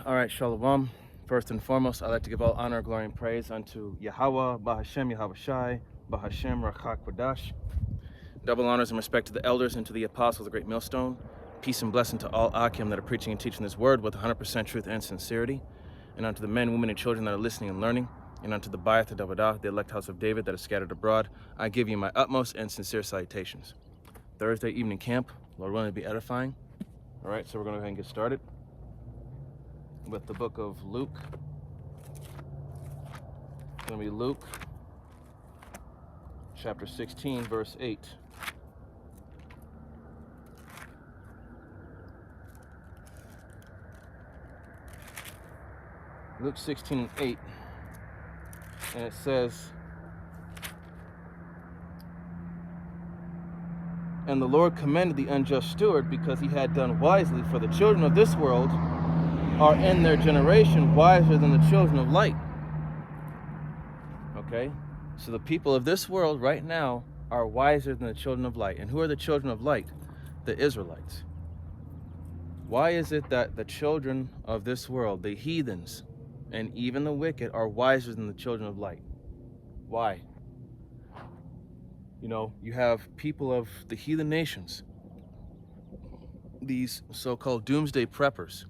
All right, Shalom. First and foremost, I'd like to give all honor, glory, and praise unto Yahweh, Bahashem, Yahweh Shai, Bahashem, Rachak Kodash. Double honors and respect to the elders and to the apostles of the great millstone. Peace and blessing to all Akim that are preaching and teaching this word with 100% truth and sincerity. And unto the men, women, and children that are listening and learning. And unto the Bayat Davadah, the elect house of David that is scattered abroad, I give you my utmost and sincere salutations. Thursday evening camp, Lord willing, to be edifying. All right, so we're going to go ahead and get started with the book of Luke. It's going to be Luke chapter 16, verse 8. Luke 16 and 8. And it says, "And the Lord commended the unjust steward because he had done wisely, for the children of this world are in their generation wiser than the children of light." Okay? So the people of this world right now are wiser than the children of light. And who are the children of light? The Israelites. Why is it that the children of this world, the heathens, and even the wicked are wiser than the children of light? Why? You know, you have people of the heathen nations, these so-called doomsday preppers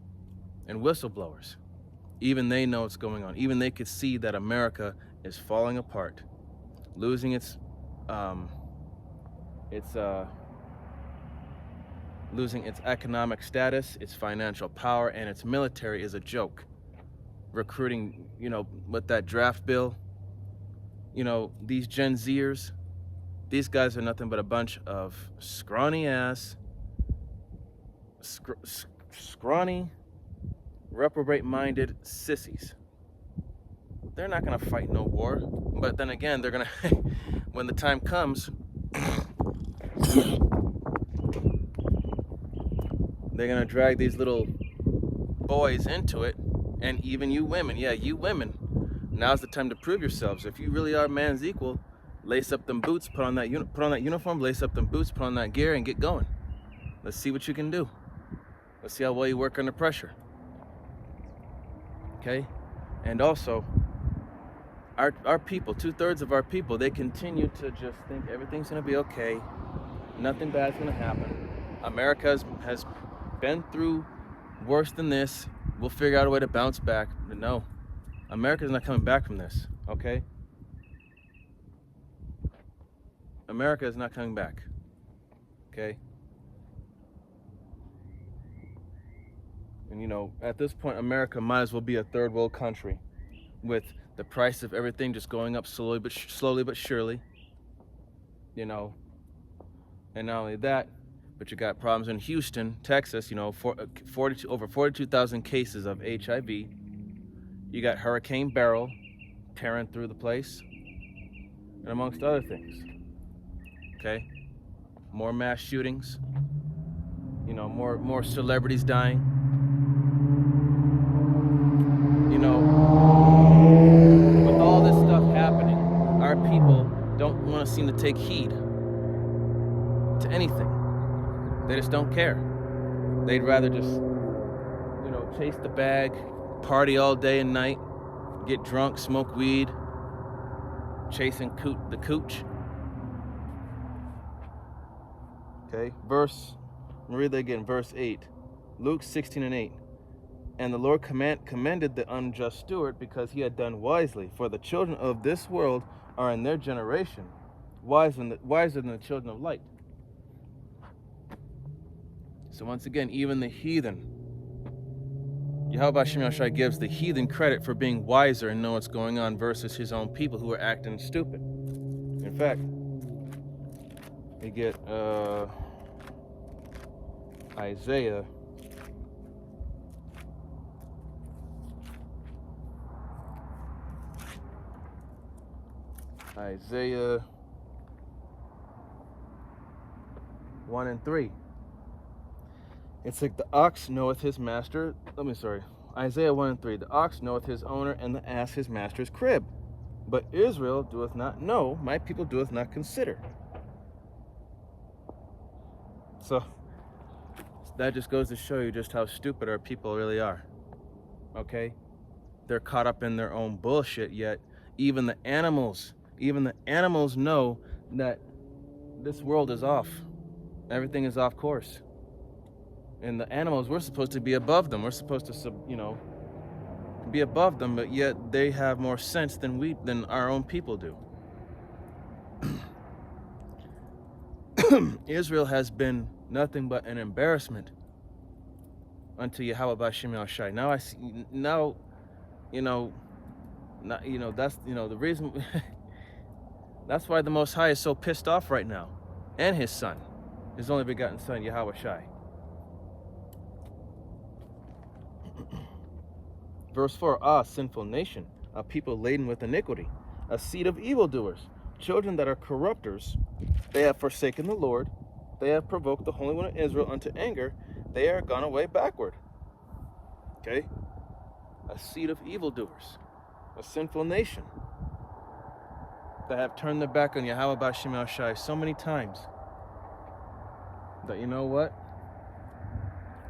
and whistleblowers. Even they know what's going on. Even they could see that America is falling apart, losing its economic status, its financial power, and its military is a joke. Recruiting, you know, with that draft bill, you know, these Gen Zers, these guys are nothing but a bunch of scrawny, reprobate-minded sissies. They're not gonna fight no war, but then again, they're gonna, when the time comes, they're gonna drag these little boys into it, and even you women, yeah, you women, now's the time to prove yourselves. If you really are man's equal, lace up them boots, put on that uniform, lace up them boots, put on that gear, and get going. Let's see what you can do. Let's see how well you work under pressure. Okay? And also, our people, 2/3 of our people, they continue to just think everything's gonna be okay, nothing bad's gonna happen. America has been through worse than this. We'll figure out a way to bounce back. But no, America's not coming back from this, okay? America is not coming back, okay? And you know, at this point, America might as well be a third world country with the price of everything just going up slowly but surely, you know. And not only that, but you got problems in Houston, Texas, you know, over 42,000 cases of HIV. You got Hurricane Beryl tearing through the place, and amongst other things. Okay? More mass shootings, you know, more celebrities dying. You know, with all this stuff happening, our people don't want to seem to take heed to anything. They just don't care. They'd rather just, you know, chase the bag, party all day and night, get drunk, smoke weed, chasing the cooch. Okay, I'm gonna read that again, verse 8. Luke 16 and 8. "And the Lord commended the unjust steward because he had done wisely, for the children of this world are in their generation wiser than the children of light." So once again, even the heathen, Yahweh Shem Yahshai gives the heathen credit for being wiser and know what's going on versus his own people who are acting stupid. In fact, we get Isaiah 1 and 3. It's like the ox knoweth his master. Isaiah 1 and 3. "The ox knoweth his owner, and the ass his master's crib. But Israel doeth not know, my people doeth not consider." So that just goes to show you just how stupid our people really are. okay? They're caught up in their own bullshit, yet even the animals know that this world is off. Everything is off course. And the animals, we're supposed to be above them. We're supposed to, be above them, but yet they have more sense than our own people do. Israel has been nothing but an embarrassment unto Yahweh Bashim Yahshai. Now I see, that's, the reason, that's why the Most High is so pissed off right now. And his son, his only begotten son, Yahweh Shai. Verse 4, sinful nation, a people laden with iniquity, a seed of evildoers, children that are corrupters. They have forsaken the Lord. They have provoked the Holy One of Israel unto anger. They are gone away backward. Okay? A seed of evildoers, a sinful nation that have turned their back on Yahweh Bashim Yahshai so many times that, you know what?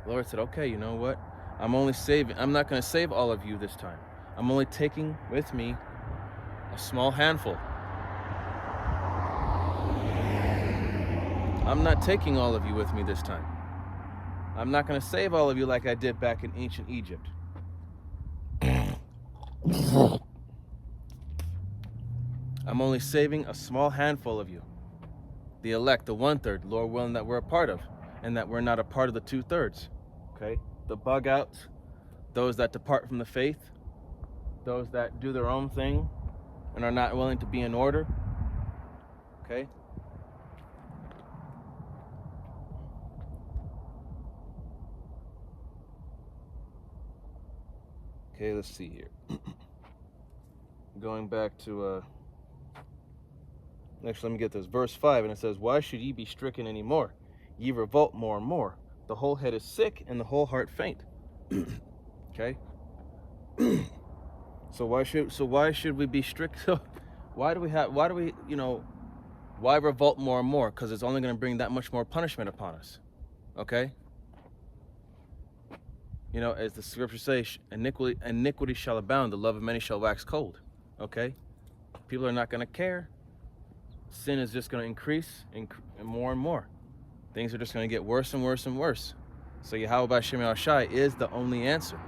The Lord said, okay, you know what? I'm not going to save all of you this time. I'm only taking with me a small handful. I'm not taking all of you with me this time. I'm not going to save all of you like I did back in ancient Egypt. I'm only saving a small handful of you. The elect, the 1/3, Lord willing, that we're a part of, and that we're not a part of the 2/3. Okay? The bug outs, those that depart from the faith, those that do their own thing and are not willing to be in order. Okay? Okay, let's see here. Going back to, actually, let me get this. Verse 5, and it says, why should ye be stricken any more? Ye revolt more and more. The whole head is sick and the whole heart faint. Okay? So why should we be strict? why revolt more and more? Because it's only going to bring that much more punishment upon us. Okay? As the scriptures say, iniquity shall abound, the love of many shall wax cold. Okay? People are not going to care. Sin is just going to increase and more and more. Things are just going to get worse and worse and worse. So Yahweh Bashim Yahshai is the only answer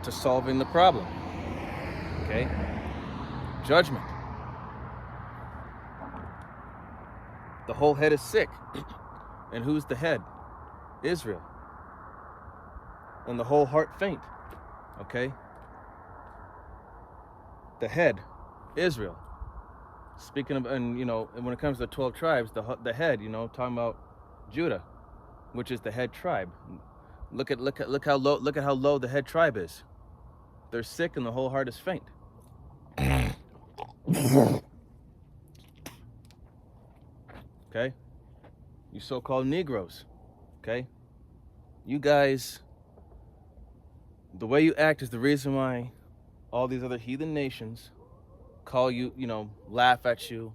to solving the problem. Okay? Judgment. The whole head is sick. And who's the head? Israel. And the whole heart faint. Okay? The head, Israel. Speaking of, and when it comes to the 12 tribes, the head, talking about Judah, which is the head tribe. Look how low the head tribe is. They're sick and the whole heart is faint. Okay? You so-called Negroes. Okay? You guys, the way you act is the reason why all these other heathen nations call you, laugh at you,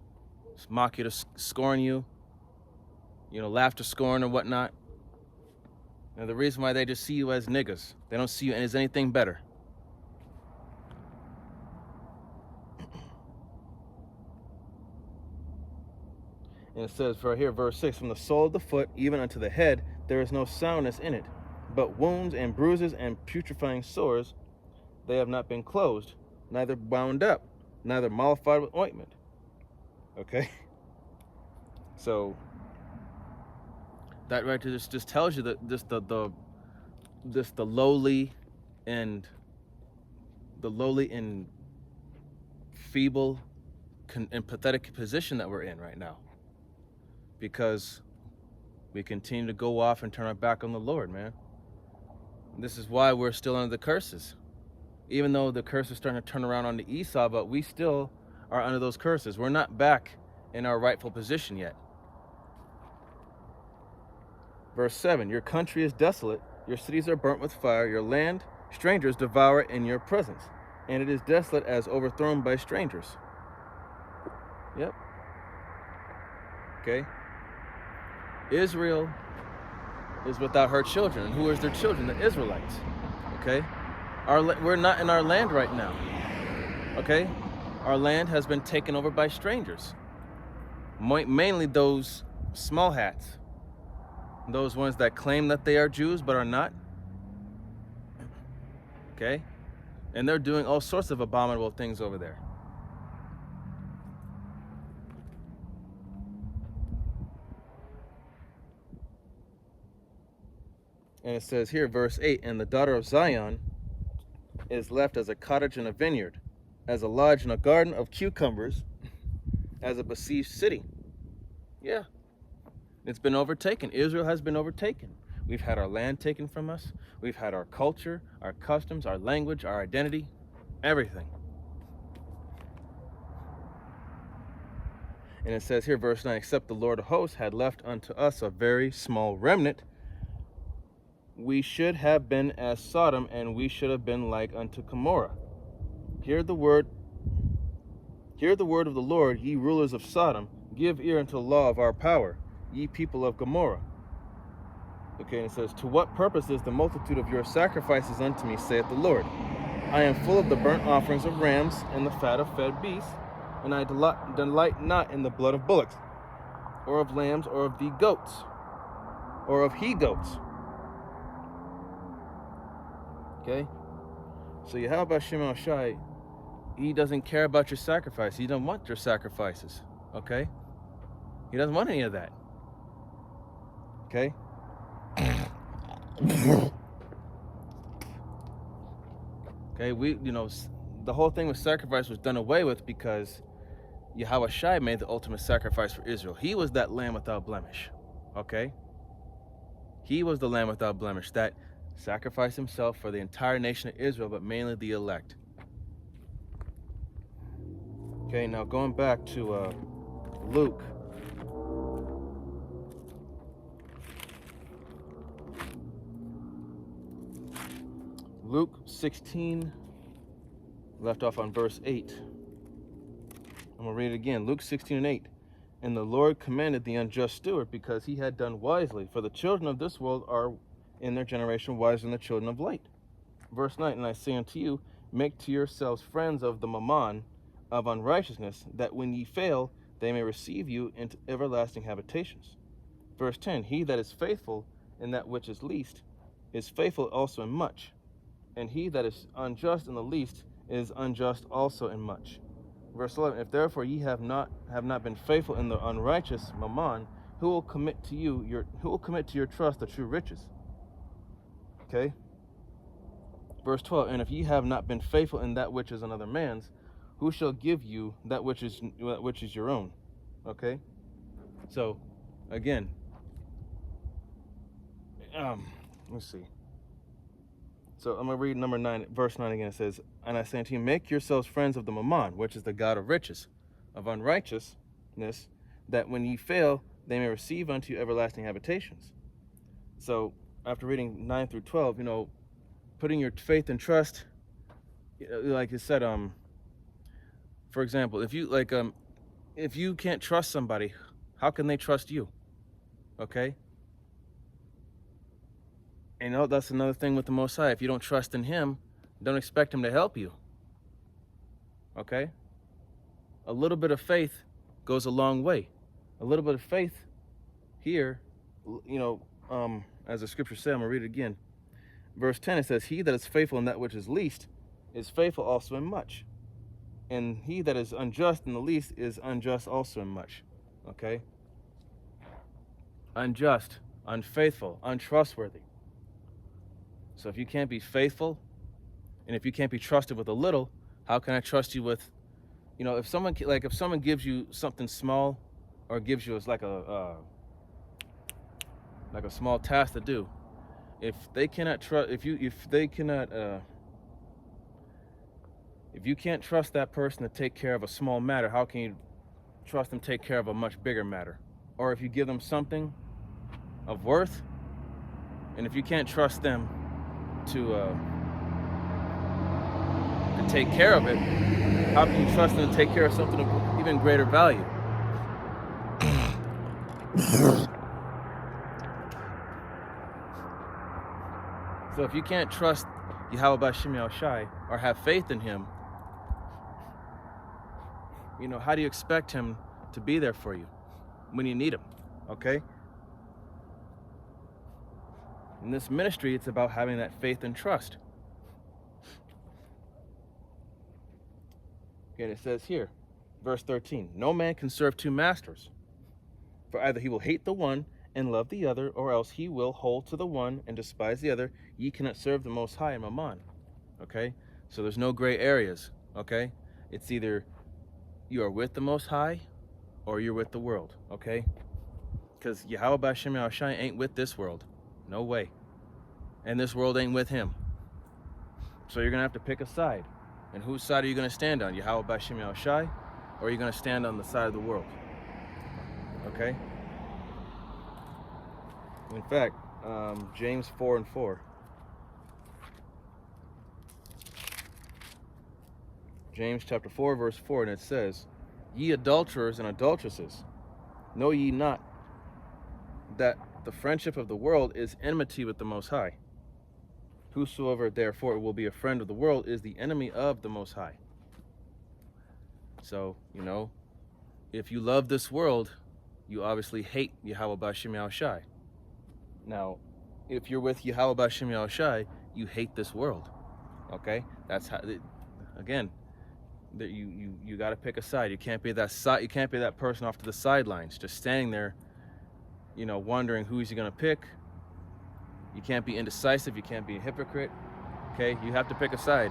mock you, to scorn you, laugh to scorn or whatnot. And the reason why they just see you as niggas. They don't see you as anything better. And it says right here, verse 6, from the sole of the foot even unto the head, there is no soundness in it, but wounds and bruises and putrefying sores. They have not been closed, neither bound up, neither mollified with ointment. Okay? So that right there just tells you that the lowly and feeble and pathetic position that we're in right now, because we continue to go off and turn our back on the Lord, man. This is why we're still under the curses, even though the curse is starting to turn around on the Esau, but we still are under those curses. We're not back in our rightful position yet. Verse 7, your country is desolate, your cities are burnt with fire, your land strangers devour it in your presence, and it is desolate as overthrown by strangers. Yep. Okay. Israel is without her children. And who is their children? The Israelites. Okay. We're not in our land right now. Okay? Our land has been taken over by strangers. Mainly those small hats. Those ones that claim that they are Jews but are not. Okay? And they're doing all sorts of abominable things over there. And it says here, verse 8, and the daughter of Zion is left as a cottage in a vineyard, as a lodge in a garden of cucumbers, as a besieged city. Yeah. It's been overtaken. Israel has been overtaken. We've had our land taken from us. We've had our culture, our customs, our language, our identity, everything. And it says here, verse 9, except the Lord of hosts had left unto us a very small remnant, we should have been as Sodom, and we should have been like unto Gomorrah. Hear the word of the Lord, ye rulers of Sodom. Give ear unto the law of our power, ye people of Gomorrah. Okay, and it says, to what purpose is the multitude of your sacrifices unto me, saith the Lord? I am full of the burnt offerings of rams and the fat of fed beasts, and I delight not in the blood of bullocks, or of lambs, or of the goats, or of he-goats. Okay? So Yahweh Shimon Shai, he doesn't care about your sacrifice. He doesn't want your sacrifices. Okay? He doesn't want any of that. Okay? Okay, the whole thing with sacrifice was done away with because Yahweh Shai made the ultimate sacrifice for Israel. He was that lamb without blemish. Okay? He was the lamb without blemish that sacrificed himself for the entire nation of Israel, but mainly the elect. Okay, now going back to Luke. Luke 16, left off on verse 8. I'm going to read it again. Luke 16 and 8. And the Lord commanded the unjust steward, because he had done wisely. For the children of this world are in their generation wiser than the children of light. Verse 9, and I say unto you, make to yourselves friends of the mammon of unrighteousness, that when ye fail, they may receive you into everlasting habitations. Verse 10, he that is faithful in that which is least is faithful also in much. And he that is unjust in the least is unjust also in much. Verse 11, if therefore ye have not been faithful in the unrighteous mammon, who will commit to your trust the true riches? Okay. Verse 12, and if ye have not been faithful in that which is another man's, who shall give you that which is your own? Okay. So, again, let's see. So I'm going to read number 9, verse 9 again. It says, and I say unto you, make yourselves friends of the mammon, which is the god of riches, of unrighteousness, that when ye fail, they may receive unto you everlasting habitations. So after reading 9 through 12, putting your faith and trust, like it said, for example, if you can't trust somebody, how can they trust you? Okay? And that's another thing with the Most High. If you don't trust in him, don't expect him to help you. Okay? A little bit of faith goes a long way. A little bit of faith here, as the scripture said, I'm going to read it again. Verse 10, it says, he that is faithful in that which is least is faithful also in much. And he that is unjust in the least is unjust also in much. Okay? Unjust, unfaithful, untrustworthy. So if you can't be faithful, and if you can't be trusted with a little, how can I trust you with, if someone gives you something small, or gives you like a small task to do, if they cannot trust, if you can't trust that person to take care of a small matter, how can you trust them to take care of a much bigger matter? Or if you give them something of worth, and if you can't trust them to take care of it, how can you trust them to take care of something of even greater value? So if you can't trust Yahweh B'Shem Yahushai or have faith in him, you know, how do you expect him to be there for you when you need him? Okay? In this ministry, it's about having that faith and trust. Again, it says here, verse 13, no man can serve two masters, for either he will hate the one and love the other, or else he will hold to the one and despise the other. Ye cannot serve the Most High and Mammon. Okay? So there's no gray areas. Okay? It's either you are with the Most High or you're with the world. Okay? Because Yahweh B'Shem Yahushai ain't with this world. No way. And this world ain't with him. So you're going to have to pick a side. And whose side are you going to stand on? Yahweh B'Shem Yahushai? Or are you going to stand on the side of the world? Okay? In fact, James 4:4. James chapter 4, verse 4, and it says, ye adulterers and adulteresses, know ye not that the friendship of the world is enmity with the Most High? Whosoever therefore will be a friend of the world is the enemy of the Most High. So, you know, if you love this world, you obviously hate Yahweh B'Shem Yahushai. Now, if you're with Yahweh B'Shem Yahushai, you hate this world. Okay? That's how, again, that you got to pick a side. You can't be that side. You can't be that person off to the sidelines, just standing there, you know, wondering who's he gonna pick. You can't be indecisive. You can't be a hypocrite. Okay? You have to pick a side.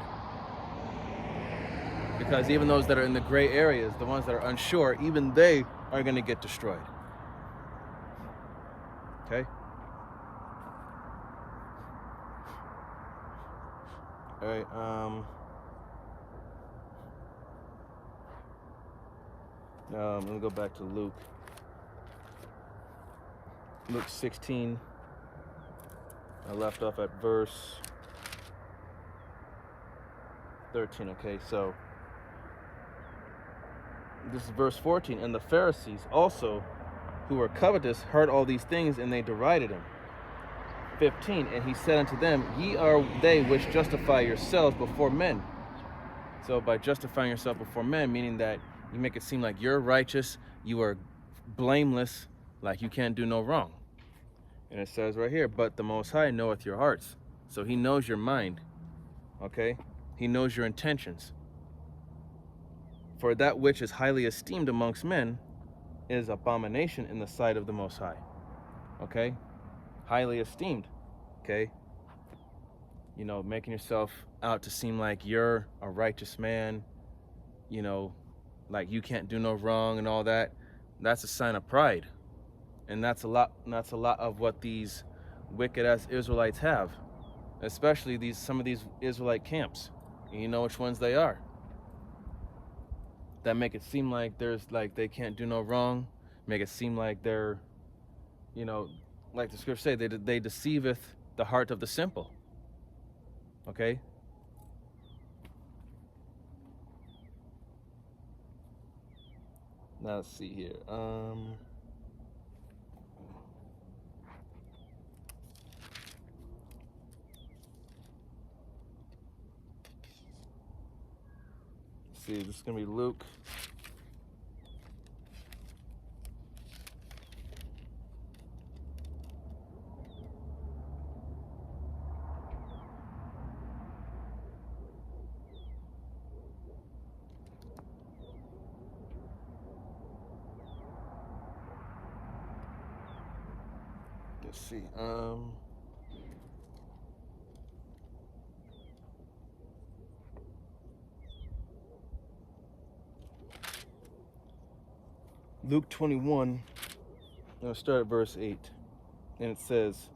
Because even those that are in the gray areas, the ones that are unsure, even they are going to get destroyed. Okay? All right. Let me go back to Luke. Luke 16. I left off at verse 13. Okay, so this is verse 14. And the Pharisees also, who were covetous, heard all these things, and they derided him. 15. And he said unto them, ye are they which justify yourselves before men. So by justifying yourself before men, meaning that you make it seem like you're righteous, you are blameless, like you can't do no wrong. And it says right here, but the Most High knoweth your hearts. So he knows your mind. Okay? He knows your intentions. For that which is highly esteemed amongst men is abomination in the sight of the Most High. Okay? Highly esteemed. Okay? You know, making yourself out to seem like you're a righteous man, you know, like you can't do no wrong and all that. That's a sign of pride. And that's a lot of what these wicked ass Israelites have. Especially some of these Israelite camps. And you know which ones they are. That make it seem like they can't do no wrong. Make it seem like they're, you know, like the scriptures say, they deceiveth the heart of the simple. Okay? Now let's see here. Let's see, this is gonna be Luke. Let's see. Luke 21, I'm going to start at verse 8. And it says,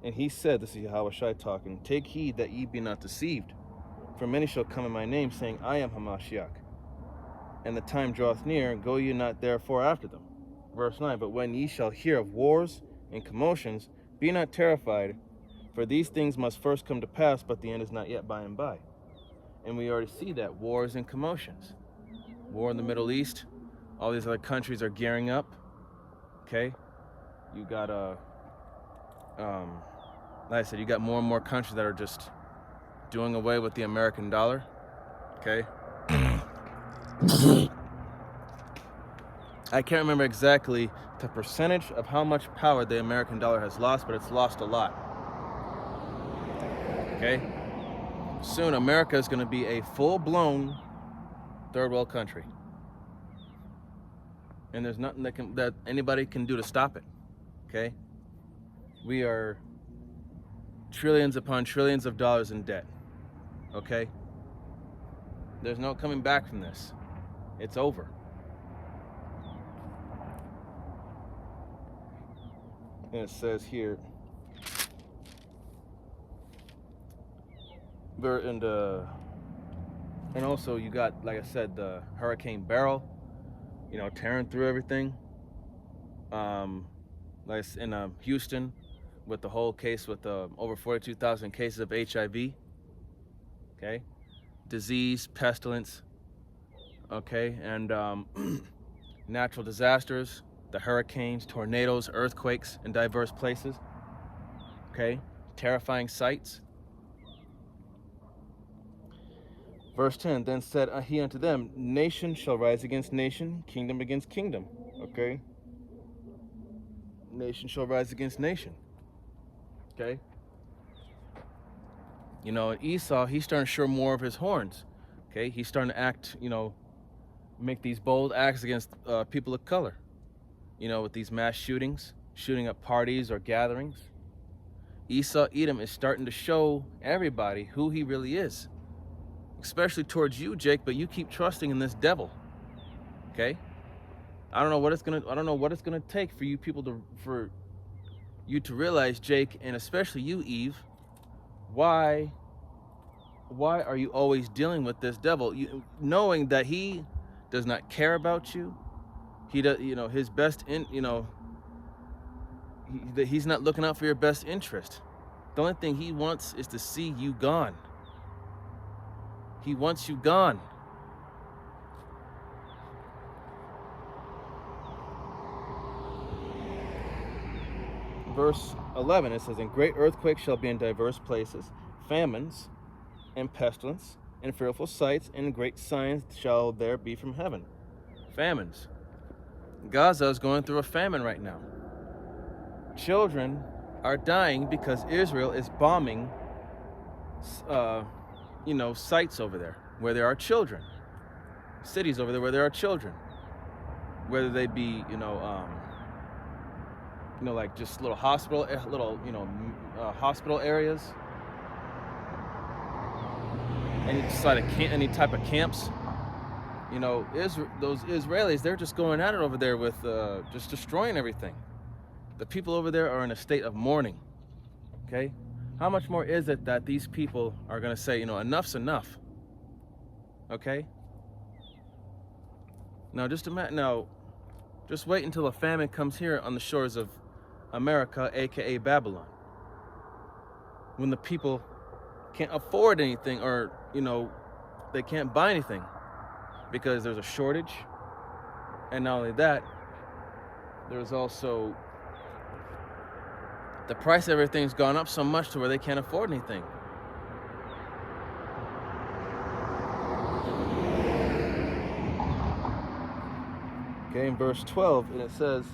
and he said, this is Yahushua talking, take heed that ye be not deceived. For many shall come in my name, saying, I am Hamashiach. And the time draweth near, go ye not therefore after them. Verse 9, but when ye shall hear of wars and commotions, be not terrified, for these things must first come to pass, but the end is not yet by and by. And we already see that, wars and commotions. War in the Middle East, all these other countries are gearing up. Okay? You got like I said, you got more and more countries that are just doing away with the American dollar, okay? I can't remember exactly the percentage of how much power the American dollar has lost, but it's lost a lot, okay? Soon, America is going to be a full-blown third world country. And there's nothing that anybody can do to stop it, okay? We are trillions upon trillions of dollars in debt, okay? There's no coming back from this. It's over. And it says here, and also you got, like I said, the Hurricane Beryl, you know, tearing through everything. Like in Houston, with the whole case with over 42,000 cases of HIV, okay? Disease, pestilence, okay? And natural disasters, the hurricanes, tornadoes, earthquakes in diverse places, okay? Terrifying sights. Verse 10, then said he unto them, nation shall rise against nation, kingdom against kingdom, okay? Nation shall rise against nation, okay? You know, and Esau, he's starting to show more of his horns, okay? He's starting to act, you know, make these bold acts against people of color, you know, with these mass shootings, shooting up parties or gatherings. Esau, Edom, is starting to show everybody who he really is, especially towards you, Jake, but you keep trusting in this devil, okay? I don't know what it's gonna take for you people for you to realize, Jake, and especially you, Eve, why are you always dealing with this devil, knowing that he does not care about you? He does, you know, his best he's not looking out for your best interest. The only thing he wants is to see you gone. He wants you gone. Verse 11, it says, and great earthquakes shall be in diverse places, famines and pestilence and fearful sights, and great signs shall there be from heaven. Famines. Gaza is going through a famine right now. Children are dying because Israel is bombing sites over there where there are children, cities over there where there are children, whether they be like just little hospital areas, any type of camps. You know, those Israelis, they're just going at it over there with just destroying everything. The people over there are in a state of mourning, okay? How much more is it that these people are going to say, you know, enough's enough, okay? Now, just wait until a famine comes here on the shores of America, aka Babylon, when the people can't afford anything, or, you know, they can't buy anything because there's a shortage. And not only that, there's also the price of everything's gone up so much to where they can't afford anything. Okay, in verse 12, and it says,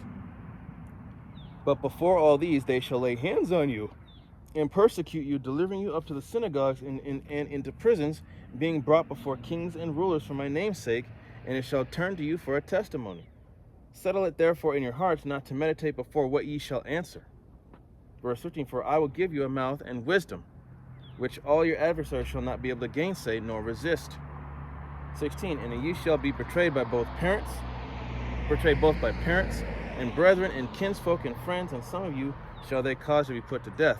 but before all these they shall lay hands on you and persecute you, delivering you up to the synagogues and into prisons, being brought before kings and rulers for my name's sake, and it shall turn to you for a testimony. Settle it therefore in your hearts not to meditate before what ye shall answer. Verse 15, for I will give you a mouth and wisdom, which all your adversaries shall not be able to gainsay nor resist. 16, and ye shall be betrayed by both by parents and brethren and kinsfolk and friends, and some of you shall they cause to be put to death.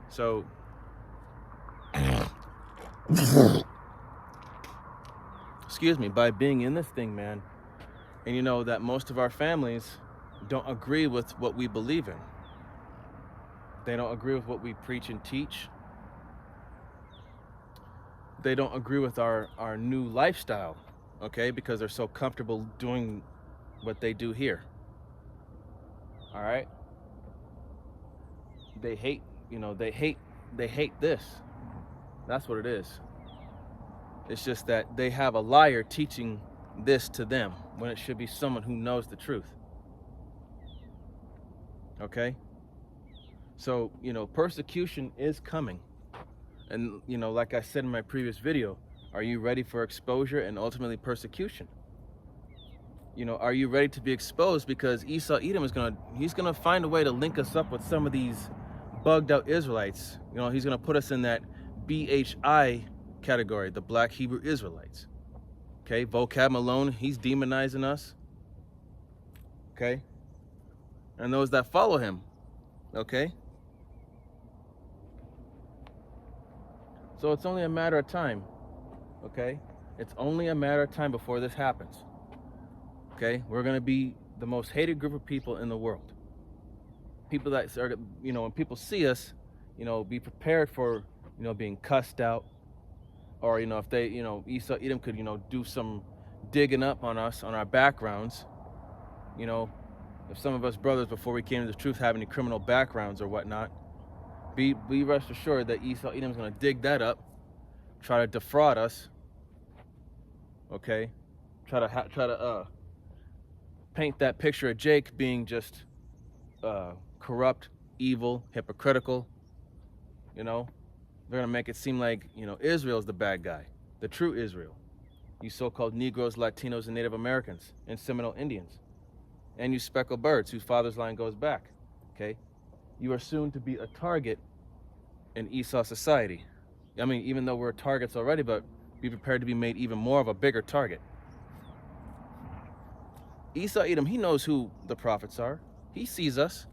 So, excuse me, by being in this thing, man, and you know that most of our families don't agree with what we believe in. They don't agree with what we preach and teach. They don't agree with our new lifestyle, okay, because they're so comfortable doing what they do here. All right? They hate they hate this. That's what it is. It's just that they have a liar teaching this to them when it should be someone who knows the truth. Okay? So, persecution is coming. And, like I said in my previous video, are you ready for exposure and ultimately persecution? Are you ready to be exposed? Because Esau Edom he's gonna find a way to link us up with some of these bugged out Israelites. He's gonna put us in that BHI category, the Black Hebrew Israelites. Okay, Vocab Malone, he's demonizing us. Okay, and those that follow him. Okay, so it's only a matter of time. Okay, it's only a matter of time before this happens. Okay, we're gonna be the most hated group of people in the world. People that are, when people see us, be prepared for, being cussed out, or if they, Esau Edom could, do some digging up on us, on our backgrounds. If some of us brothers before we came to the truth have any criminal backgrounds or whatnot, be rest assured that Esau Edom's gonna dig that up, try to defraud us. Okay, try to paint that picture of Jake being just corrupt, evil, hypocritical. They're gonna make it seem like Israel's the bad guy, the true Israel. You so-called Negroes, Latinos, and Native Americans, and Seminole Indians, and you speckled birds whose father's line goes back. Okay, you are soon to be a target in Esau society. I mean, even though we're targets already, but be prepared to be made even more of a bigger target. Esau Edom, he knows who the prophets are. He sees us.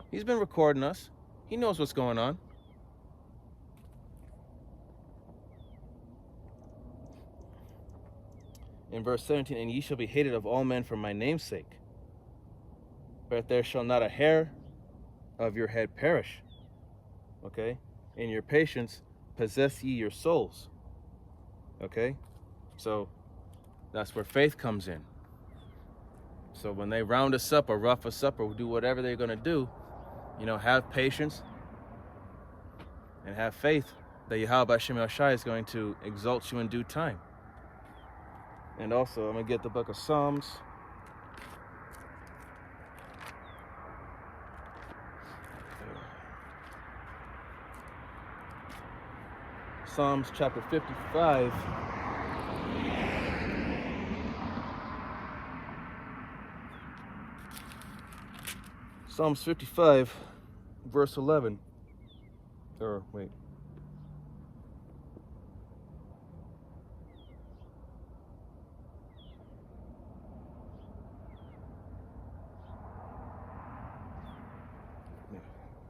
He's been recording us. He knows what's going on. In verse 17, and ye shall be hated of all men for my name's sake, but there shall not a hair of your head perish. Okay? In your patience possess ye your souls. Okay? So that's where faith comes in. So when they round us up or rough us up or do whatever they're going to do, have patience and have faith that Yahweh Hashem Shai is going to exalt you in due time. And also, I'm going to get the book of Psalms. Psalms chapter 55. Psalms 55, verse 11. Or, wait.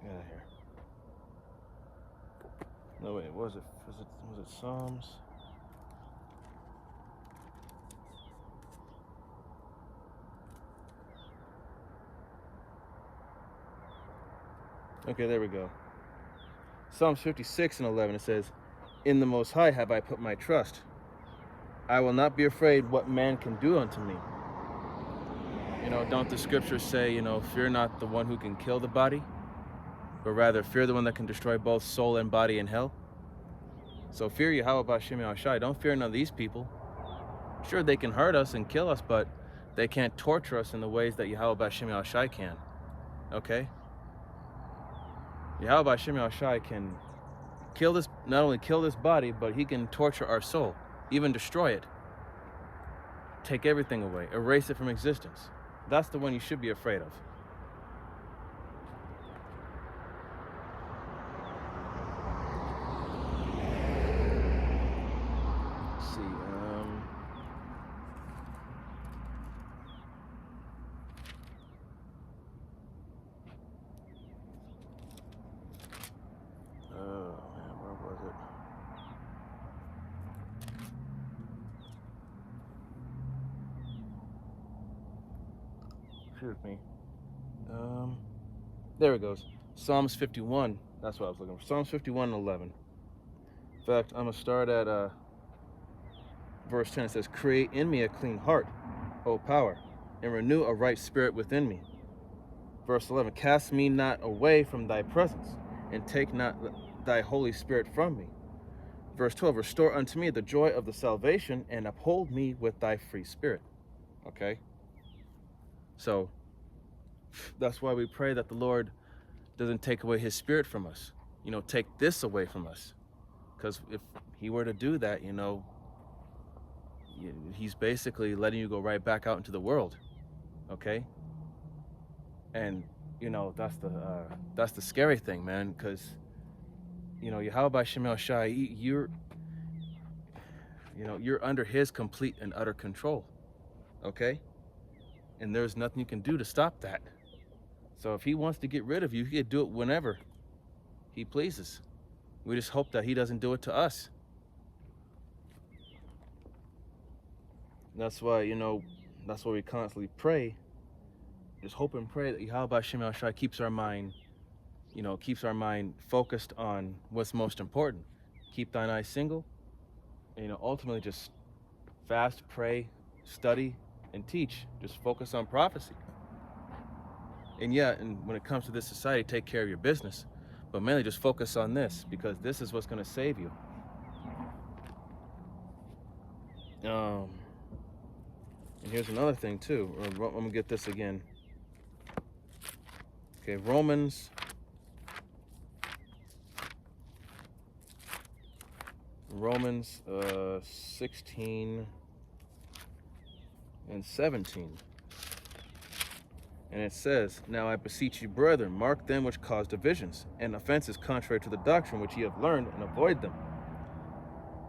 Get out of here. No, wait, was it Psalms? Okay, there we go. Psalms 56 and 11, it says, in the Most High have I put my trust. I will not be afraid what man can do unto me. Don't the scriptures say, fear not the one who can kill the body, but rather fear the one that can destroy both soul and body in hell? So fear Yahweh B'Shem Yahushai. Don't fear none of these people. Sure, they can hurt us and kill us, but they can't torture us in the ways that Yahweh B'Shem Yahushai can. Okay? Yahweh B'Shem Yahushai can not only kill this body, but he can torture our soul, even destroy it. Take everything away, erase it from existence. That's the one you should be afraid of. Let's see. Oh man, where was it? Excuse me. There it goes. Psalms 51. That's what I was looking for. Psalms 51 and 11. In fact, I'm going to start at verse 10. It says, create in me a clean heart, O power, and renew a right spirit within me. Verse 11, cast me not away from thy presence, and take not thy Holy Spirit from me. Verse 12, restore unto me the joy of the salvation and uphold me with thy free spirit. Okay? So that's why we pray that the Lord doesn't take away his spirit from us. Take this away from us. Because if he were to do that, he's basically letting you go right back out into the world. Okay? And, that's the scary thing, man, because, Yahweh Shemel Shai, you're under his complete and utter control. Okay? And there's nothing you can do to stop that. So if he wants to get rid of you, he could do it whenever he pleases. We just hope that he doesn't do it to us. That's why, that's why we constantly pray. Just hope and pray that Yahweh Shemel Shai keeps our mind focused on what's most important. Keep thine eyes single. And, ultimately just fast, pray, study, and teach. Just focus on prophecy. And when it comes to this society, take care of your business. But mainly just focus on this, because this is what's going to save you. And here's another thing too. I'm going to get this again. Okay, Romans 16 and 17. And it says, now I beseech you, brethren, mark them which cause divisions and offenses contrary to the doctrine which ye have learned, and avoid them.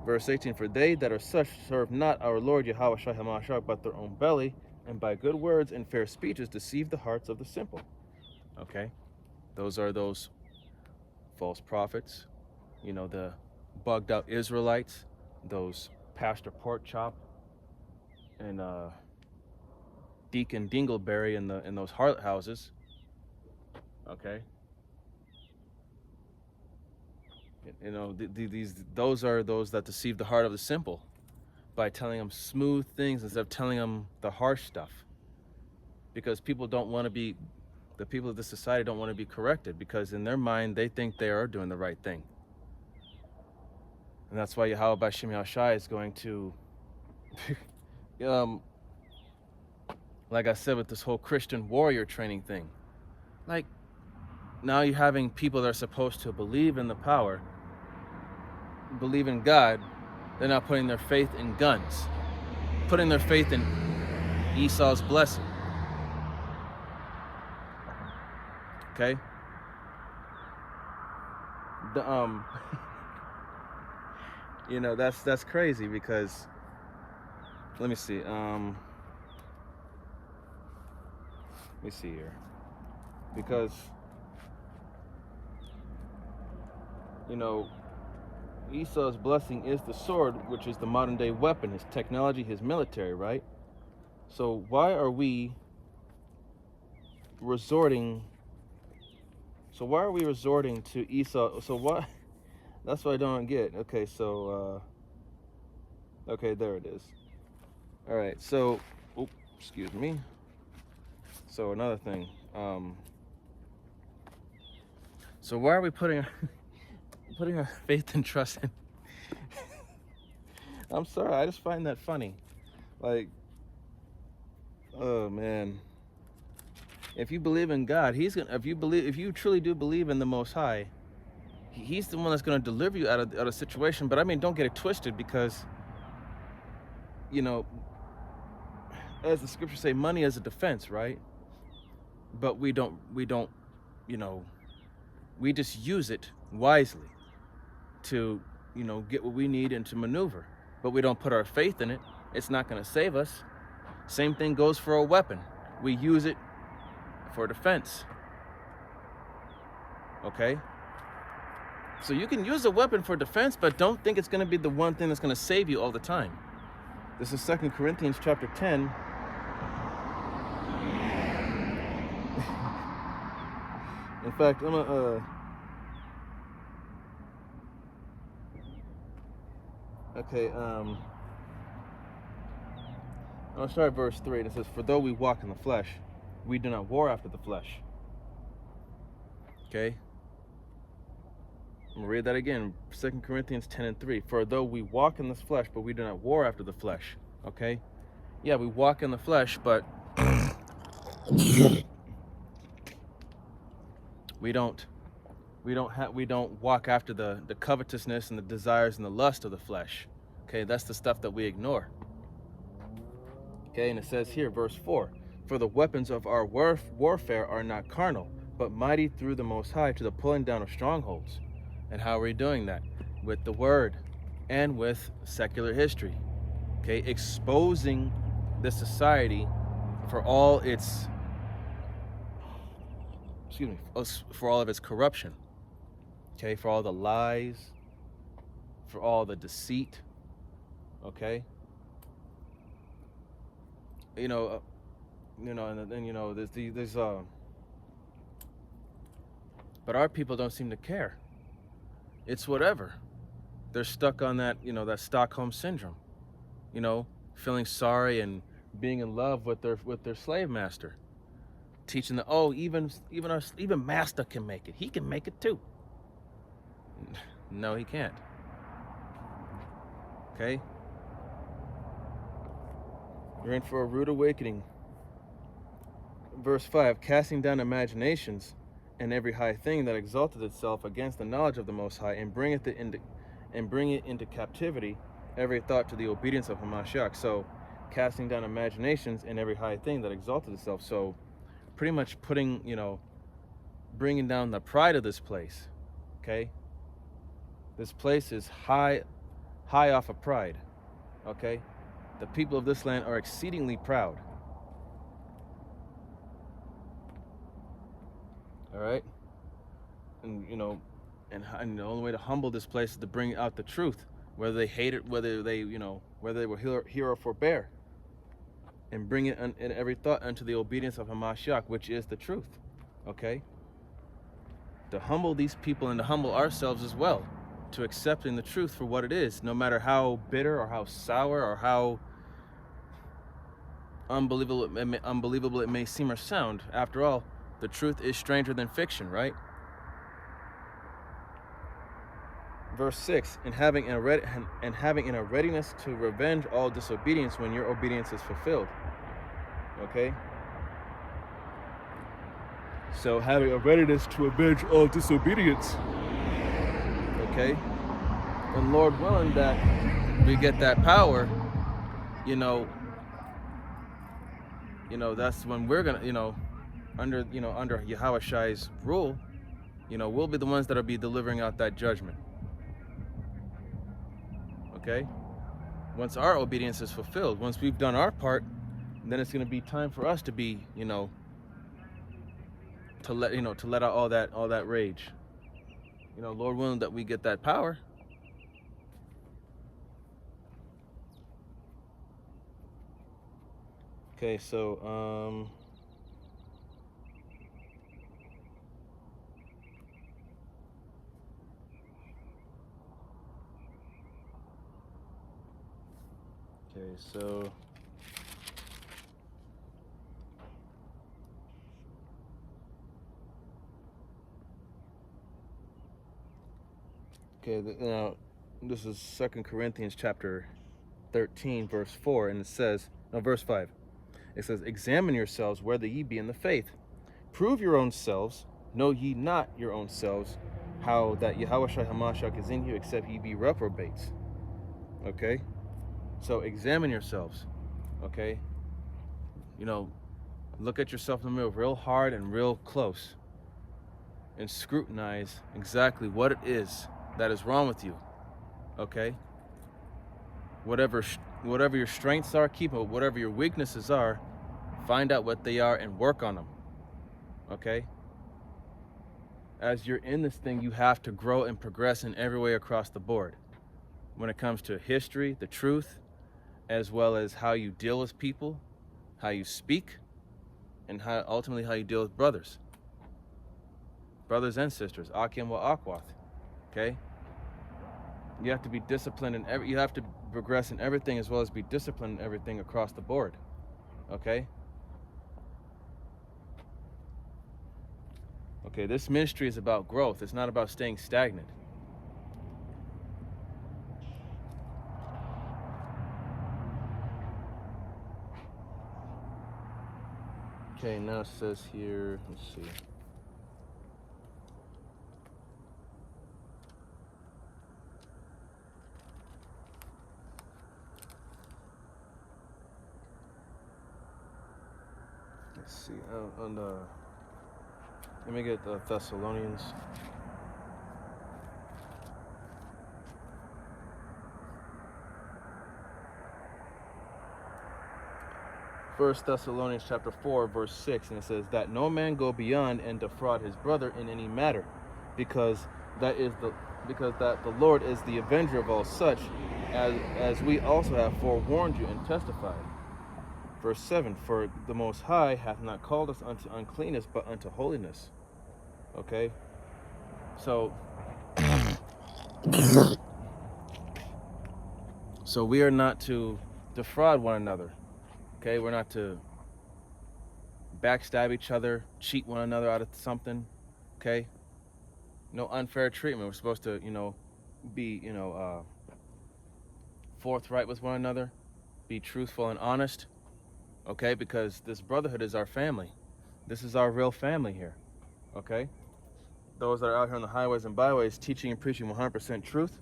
Verse 18, for they that are such serve not our Lord Yahweh Shai HaMashiach, but their own belly, and by good words and fair speeches deceive the hearts of the simple. Okay? Those are those false prophets, the bugged out Israelites, those Pastor Porkchop and Deacon Dingleberry in those harlot houses. Okay? Those are those that deceive the heart of the simple by telling them smooth things instead of telling them the harsh stuff. Because the people of this society don't want to be corrected, because in their mind they think they are doing the right thing. And that's why Yahweh B'Shem Yahshai is going to, like I said with this whole Christian warrior training thing, like now you're having people that are supposed to believe in the power, believe in God, they're not putting their faith in guns, putting their faith in Esau's blessing. Okay? That's crazy, because let me see. Let me see here. Because Esau's blessing is the sword, which is the modern day weapon, his technology, his military, right? So why are we resorting to Esau? So what? That's what I don't get. Okay, so okay, there it is. All right, so excuse me. So another thing. So why are we putting our faith and trust in? I'm sorry, I just find that funny. Like, oh man. If you believe in God, if you truly do believe in the Most High, he's the one that's going to deliver you out of a situation. But I mean, don't get it twisted, because as the scriptures say, money is a defense, right? But we just use it wisely to get what we need and to maneuver. But we don't put our faith in it. It's not going to save us. Same thing goes for a weapon. We use it for defense. Okay? So you can use a weapon for defense, but don't think it's going to be the one thing that's going to save you all the time. This is 2 Corinthians chapter 10. In fact, I'm gonna I'll start at verse 3. It says, for though we walk in the flesh, we do not war after the flesh. Okay? I'm gonna read that again. 2 Corinthians 10:3. For though we walk in this flesh, but we do not war after the flesh. Okay? Yeah, we walk in the flesh, but we don't walk after the covetousness and the desires and the lust of the flesh. Okay, that's the stuff that we ignore. Okay, and it says here, verse 4, for the weapons of our warfare are not carnal, but mighty through the Most High to the pulling down of strongholds. And how are we doing that? With the word and with secular history. Okay, exposing the society for all its, for all of its corruption. Okay, for all the lies, for all the deceit. Okay, and there's but our people don't seem to care. It's whatever. They're stuck on that, that Stockholm syndrome. Feeling sorry and being in love with their slave master, teaching that even master can make it. He can make it too. No, he can't. Okay. You're in for a rude awakening. Verse 5, casting down imaginations and every high thing that exalteth itself against the knowledge of the Most High, and bring it into captivity every thought to the obedience of Hamashiach. So, casting down imaginations and every high thing that exalted itself. So, pretty much bringing down the pride of this place. Okay, this place is high off of pride. Okay, the people of this land are exceedingly proud. All right, and and the only way to humble this place is to bring out the truth, whether they hate it, whether they will hear or forbear, and bring it in every thought unto the obedience of Hamashiach, which is the truth. Okay, to humble these people and to humble ourselves as well, to accepting the truth for what it is, no matter how bitter or how sour or how unbelievable it may seem or sound. After all, the truth is stranger than fiction, right? Verse 6, and having in a readiness to revenge all disobedience when your obedience is fulfilled. Okay? So having a readiness to avenge all disobedience. Okay? And Lord willing that we get that power, that's when we're gonna, under Yahushai's rule, we'll be the ones that'll be delivering out that judgment. Okay? Once our obedience is fulfilled, once we've done our part, then it's going to be time for us to be, to let out all that rage. Lord willing that we get that power. Okay, so now this is 2 Corinthians chapter 13, verse 4, and it says, verse 5. It says, examine yourselves whether ye be in the faith. Prove your own selves. Know ye not your own selves, how that Yahushua Hamashiach is in you, except ye be reprobates. Okay? So examine yourselves. Okay? Look at yourself in the mirror real hard and real close, and scrutinize exactly what it is that is wrong with you. Okay? Whatever your strengths are, keep it. Whatever your weaknesses are, find out what they are and work on them. Okay? As you're in this thing, you have to grow and progress in every way across the board. When it comes to history, the truth, as well as how you deal with people, how you speak, and ultimately how you deal with brothers and sisters, Akim wa Akwath. Okay? You have to be disciplined in you have to progress in everything, as well as be disciplined in everything across the board. Okay? Okay, this ministry is about growth. It's not about staying stagnant. Okay, now it says here, let's see. Let's see, let me get the Thessalonians. First Thessalonians chapter 4, verse 6, and it says that no man go beyond and defraud his brother in any matter, because that the Lord is the avenger of all such, as we also have forewarned you and testified. Verse 7, for the Most High hath not called us unto uncleanness, but unto holiness. Okay? So we are not to defraud one another. Okay? We're not to backstab each other, cheat one another out of something. Okay? No unfair treatment. We're supposed to, be, forthright with one another, be truthful and honest. Okay, because this brotherhood is our family. This is our real family here. Okay? Those that are out here on the highways and byways teaching and preaching 100% truth,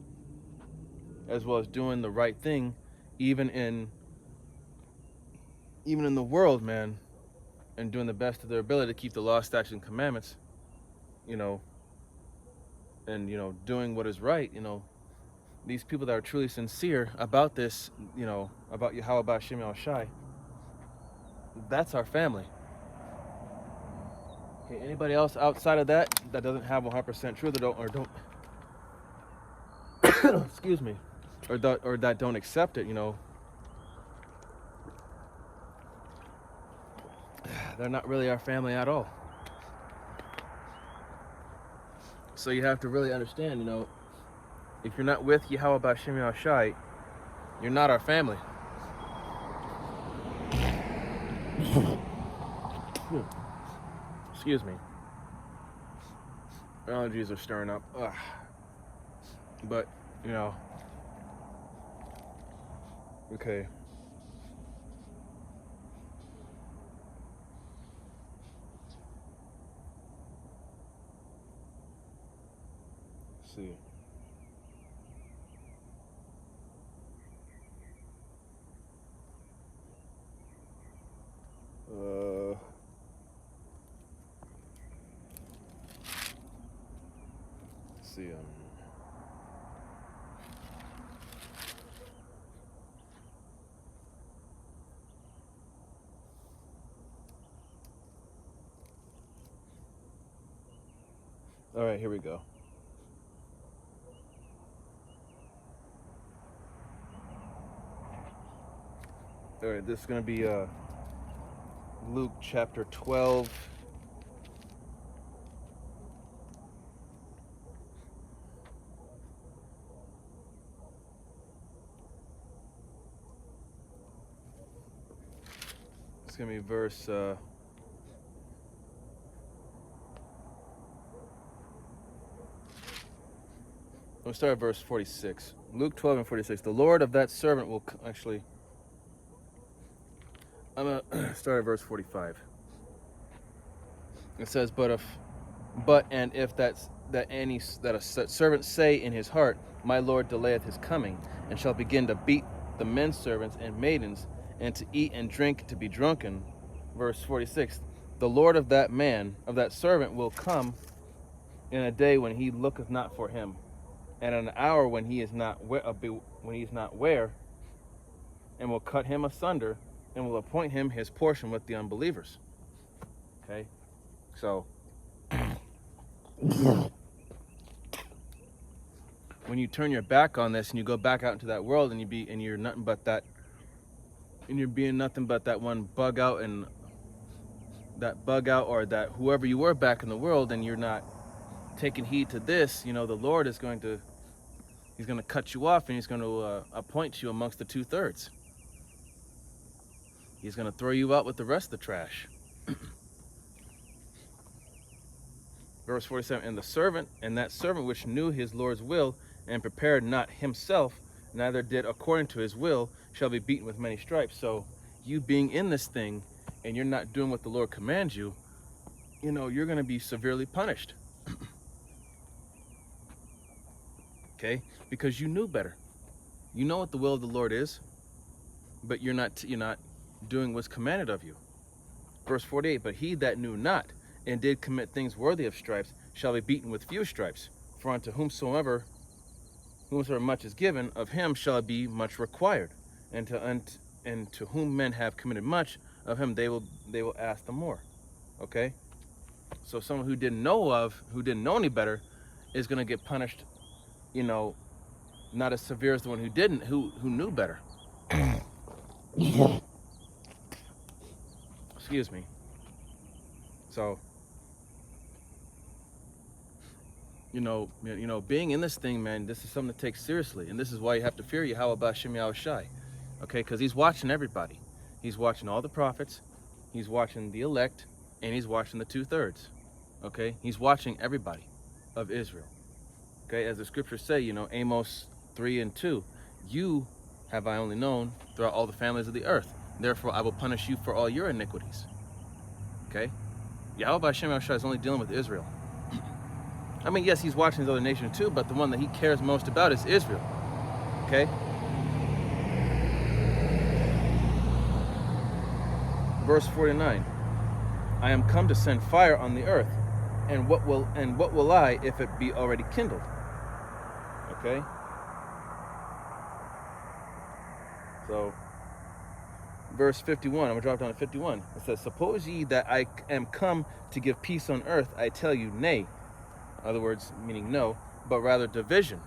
as well as doing the right thing, even in the world, man, and doing the best of their ability to keep the law, statutes, and commandments, and doing what is right. These people that are truly sincere about this, about Yahweh B'Shem Yahushai, that's our family. Okay, anybody else outside of that doesn't have 100% truth, or don't excuse me, or that don't accept it, they're not really our family at all. So you have to really understand, if you're not with Yahweh B'Shem Yahushai, you're not our family. Excuse me. Allergies are stirring up. Ugh. But, okay. Let's see. Let's see. All right, here we go. All right, this is going to be Luke chapter 12. It's going to be verse... We'll start at verse 46. Luke 12 and 46. The Lord of that servant will... Actually, I'm going to start at verse 45. It says, But if a servant say in his heart, my Lord delayeth his coming, and shall begin to beat the men servants and maidens, and to eat and drink, to be drunken. Verse 46. The Lord of that man, of that servant, will come in a day when he looketh not for him, and an hour when he is not where, and will cut him asunder, and will appoint him his portion with the unbelievers. Okay, so when you turn your back on this and you go back out into that world, and you're nothing but that, and you're being nothing but that one bug out, or that whoever you were back in the world, and you're not taking heed to this, the Lord is going to cut you off, and he's going to appoint you amongst the 2/3. He's going to throw you out with the rest of the trash. Verse 47, and that servant which knew his Lord's will, and prepared not himself, neither did according to his will, shall be beaten with many stripes. So you being in this thing, and you're not doing what the Lord commands you, you know, you're going to be severely punished. Okay? Because you knew better. You know what the will of the Lord is, but you're not doing what's commanded of you. Verse 48, but he that knew not and did commit things worthy of stripes shall be beaten with few stripes. For unto whomsoever much is given, of him shall be much required. And to whom men have committed much, of him they will ask the more. Okay? So someone who didn't know any better, is going to get punished, you know, not as severe as the one who knew better. Excuse me. So, you know, being in this thing, man, this is something to take seriously, and this is why you have to fear Yahweh B'Shem Yahushai, okay? Because he's watching everybody. He's watching all the prophets. He's watching the elect, and he's watching the 2/3. Okay, he's watching everybody of Israel. Okay, as the scriptures say, you know, Amos 3:2, you have I only known throughout all the families of the earth. Therefore, I will punish you for all your iniquities. Okay, Yahweh B'Shem Yahushai is only dealing with Israel. I mean, yes, he's watching the other nations too, but the one that he cares most about is Israel. Okay. Verse 49. I am come to send fire on the earth, and what will I if it be already kindled? Okay. So, verse 51. I'm gonna drop down to 51. It says, "Suppose ye that I am come to give peace on earth? I tell you, nay." In other words, meaning no, but rather division,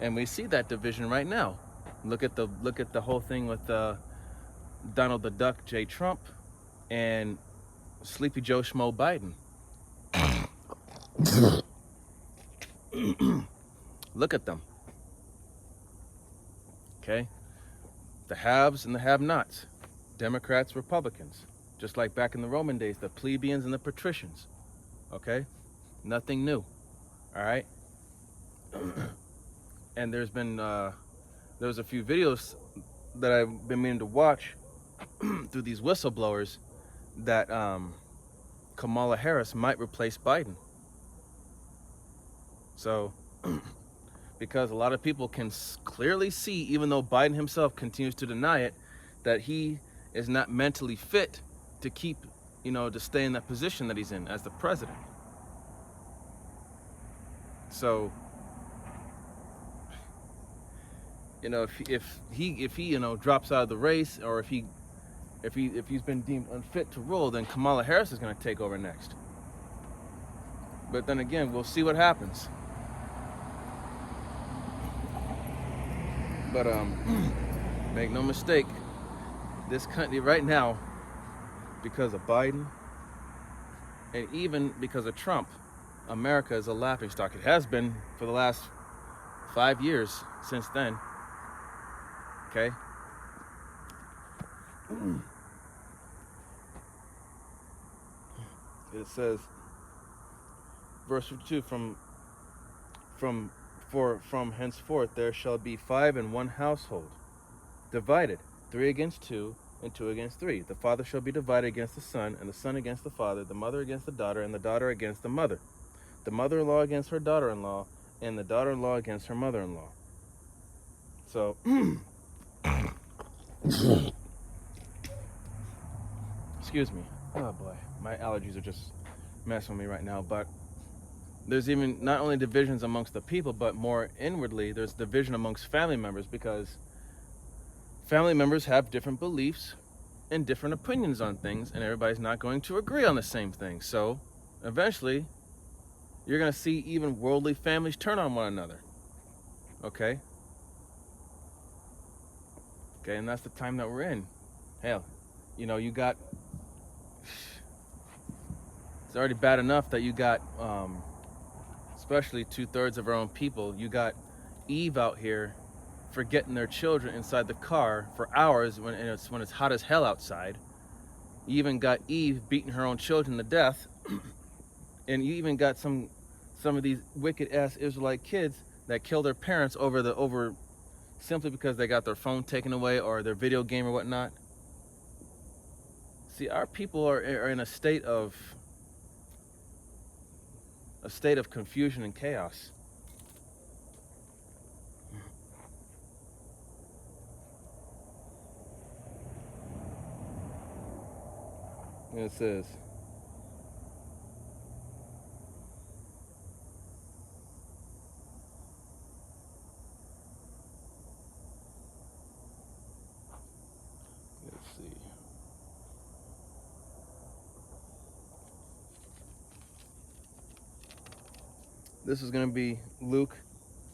and we see that division right now. Look at the whole thing with Donald the Duck J. Trump and Sleepy Joe Schmo Biden. Look at them. Okay, the haves and the have-nots, Democrats, Republicans, just like back in the Roman days, the plebeians and the patricians. Okay, nothing new. All right. And there's a few videos that I've been meaning to watch through these whistleblowers that Kamala Harris might replace Biden. So, because a lot of people can clearly see, even though Biden himself continues to deny it, that he is not mentally fit to keep, to stay in that position that he's in as the president. So, if he drops out of the race, or if he's been deemed unfit to rule, then Kamala Harris is going to take over next. But then again, we'll see what happens. But make no mistake, this country right now, because of Biden and even because of Trump, America is a laughingstock. It has been for the last 5 years since then. Okay? It says, verse 52, from henceforth there shall be 5 in one household, divided, 3 against 2, and 2 against 3. The father shall be divided against the son, and the son against the father, the mother against the daughter, and the daughter against the mother, the mother-in-law against her daughter-in-law, and the daughter-in-law against her mother-in-law. So, excuse me. Oh boy, my allergies are just messing with me right now. But there's even not only divisions amongst the people, but more inwardly, there's division amongst family members, because family members have different beliefs and different opinions on things, and everybody's not going to agree on the same thing. So eventually, you're going to see even worldly families turn on one another. Okay? Okay, and that's the time that we're in. Hell, you got... It's already bad enough that you got, especially 2/3 of our own people, you got Eve out here forgetting their children inside the car for hours when it's hot as hell outside. You even got Eve beating her own children to death. And you even got some of these wicked ass Israelite kids that kill their parents over simply because they got their phone taken away or their video game or whatnot. See, our people are in a state of confusion and chaos. And it says, let's see. This is going to be Luke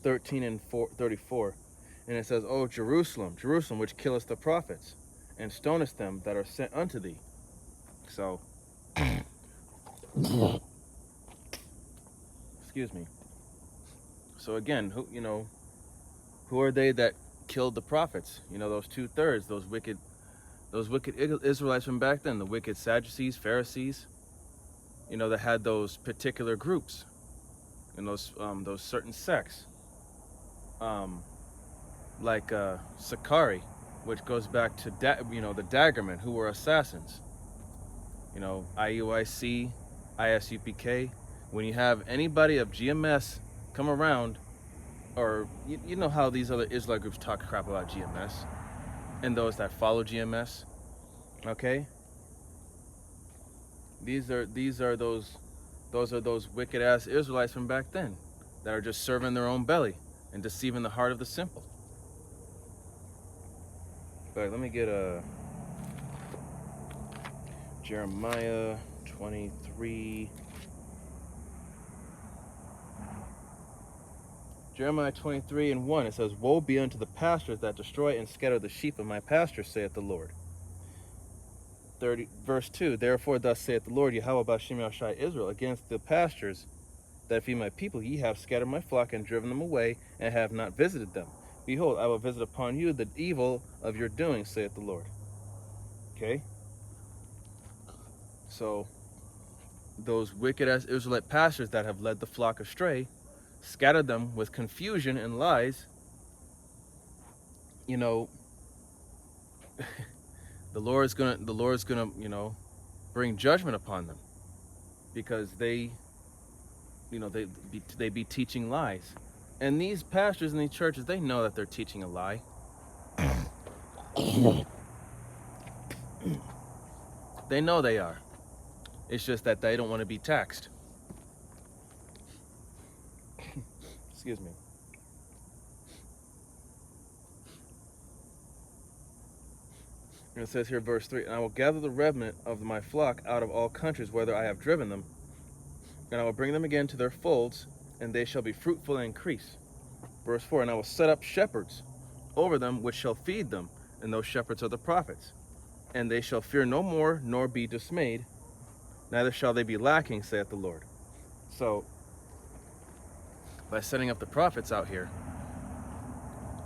13 and 34. And it says, "O Jerusalem, Jerusalem, which killest the prophets, and stonest them that are sent unto thee." So, excuse me. So again, who are they that killed the prophets? Those 2/3, those wicked Israelites from back then, the wicked Sadducees, Pharisees, that had those particular groups and those certain sects, like Sakari, which goes back to the Daggermen, who were assassins. IUIC, ISUPK. When you have anybody of GMS come around, or you know how these other Israelite groups talk crap about GMS and those that follow GMS, okay? These are those wicked ass Israelites from back then that are just serving their own belly and deceiving the heart of the simple. All right, let me get Jeremiah 23. Jeremiah 23 and 1, it says, "Woe be unto the pastors that destroy and scatter the sheep of my pasture, saith the Lord." Verse 2, "Therefore thus saith the Lord, Yahweh Ba'Shem Yahushai Israel, against the pastures that feed my people, ye have scattered my flock and driven them away, and have not visited them. Behold, I will visit upon you the evil of your doing, saith the Lord." Okay? So, those wicked-ass Israelite pastors that have led the flock astray, scattered them with confusion and lies, the Lord's gonna bring judgment upon them, because they be teaching lies. And these pastors in these churches, they know that they're teaching a lie. They know they are. It's just that they don't want to be taxed. Excuse me. And it says here, verse 3, "And I will gather the remnant of my flock out of all countries whither I have driven them, and I will bring them again to their folds, and they shall be fruitful and increase." Verse 4, "And I will set up shepherds over them, which shall feed them, and those shepherds are the prophets. And they shall fear no more, nor be dismayed, neither shall they be lacking, saith the Lord." So, by setting up the prophets out here,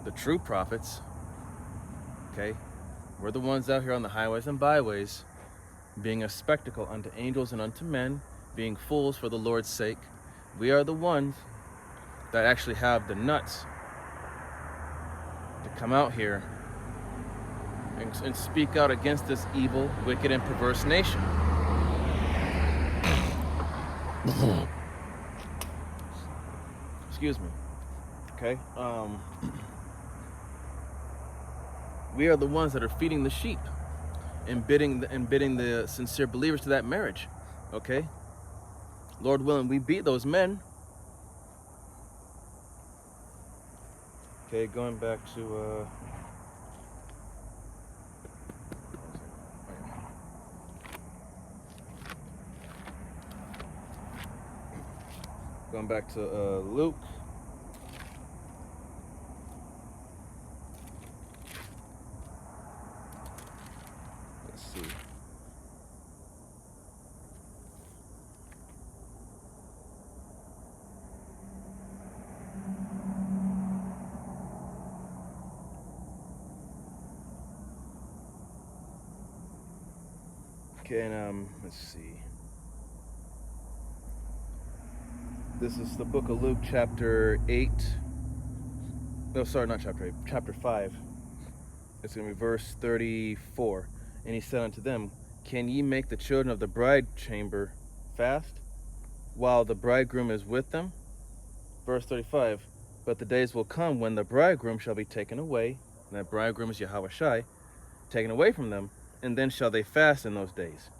the true prophets, okay, we're the ones out here on the highways and byways, being a spectacle unto angels and unto men, being fools for the Lord's sake. We are the ones that actually have the nuts to come out here and speak out against this evil, wicked, and perverse nation. Excuse me. Okay. We are the ones that are feeding the sheep and bidding the sincere believers to that marriage. Okay. Lord willing, we beat those men. Okay, going back to Luke. Let's see. Okay, and let's see. This is the book of Luke, chapter 8. No, sorry, not chapter 8, chapter 5. It's going to be verse 34. "And he said unto them, Can ye make the children of the bride chamber fast, while the bridegroom is with them? Verse 35, but the days will come when the bridegroom shall be taken away, and that bridegroom is Yahweh Shai, taken away from them, and then shall they fast in those days.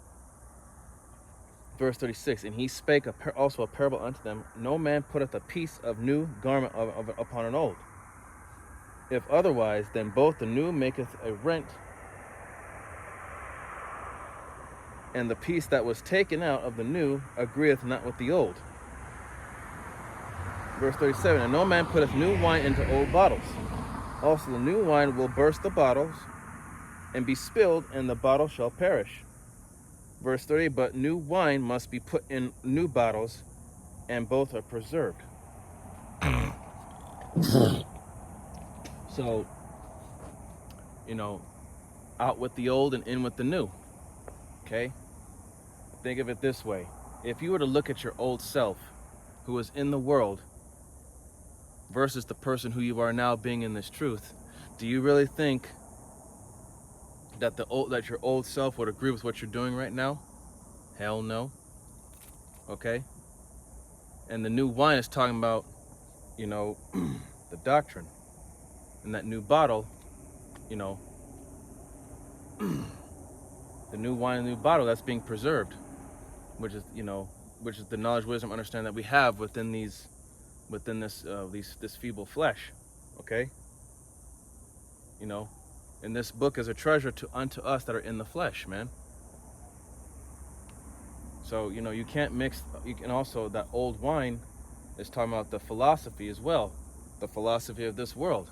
Verse 36, and he spake also a parable unto them, no man putteth a piece of new garment upon an old. If otherwise, then both the new maketh a rent, and the piece that was taken out of the new agreeth not with the old. Verse 37, and no man putteth new wine into old bottles. Also the new wine will burst the bottles, and be spilled, and the bottle shall perish. Verse 30, but new wine must be put in new bottles, and both are preserved. So, out with the old and in with the new. Okay? Think of it this way. If you were to look at your old self, who was in the world, versus the person who you are now being in this truth, do you really think that your old self would agree with what you're doing right now? Hell no. Okay? And the new wine is talking about, the doctrine. And that new bottle, the new wine and new bottle that's being preserved, which is the knowledge, wisdom, understanding that we have within this feeble flesh. Okay? And this book is a treasure unto us that are in the flesh, man. So, you can't mix, and also that old wine is talking about the philosophy as well, the philosophy of this world.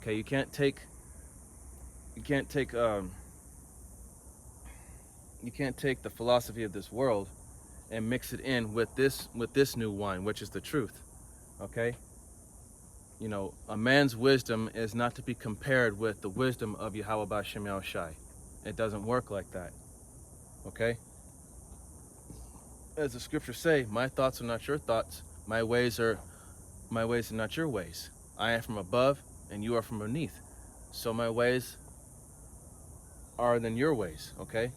Okay, you can't take the philosophy of this world and mix it in with this new wine, which is the truth. Okay? A man's wisdom is not to be compared with the wisdom of Yahweh B'Shem Yahushai. It doesn't work like that. Okay? As the scriptures say, my thoughts are not your thoughts, my ways are not your ways. I am from above and you are from beneath. So my ways are than your ways, okay?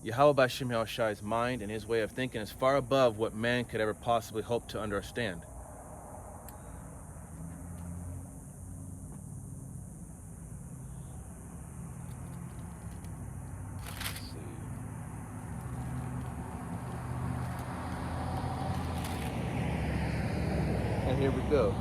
Yahweh B'Shem Yahushai's mind and his way of thinking is far above what man could ever possibly hope to understand. Let's see. And here we go.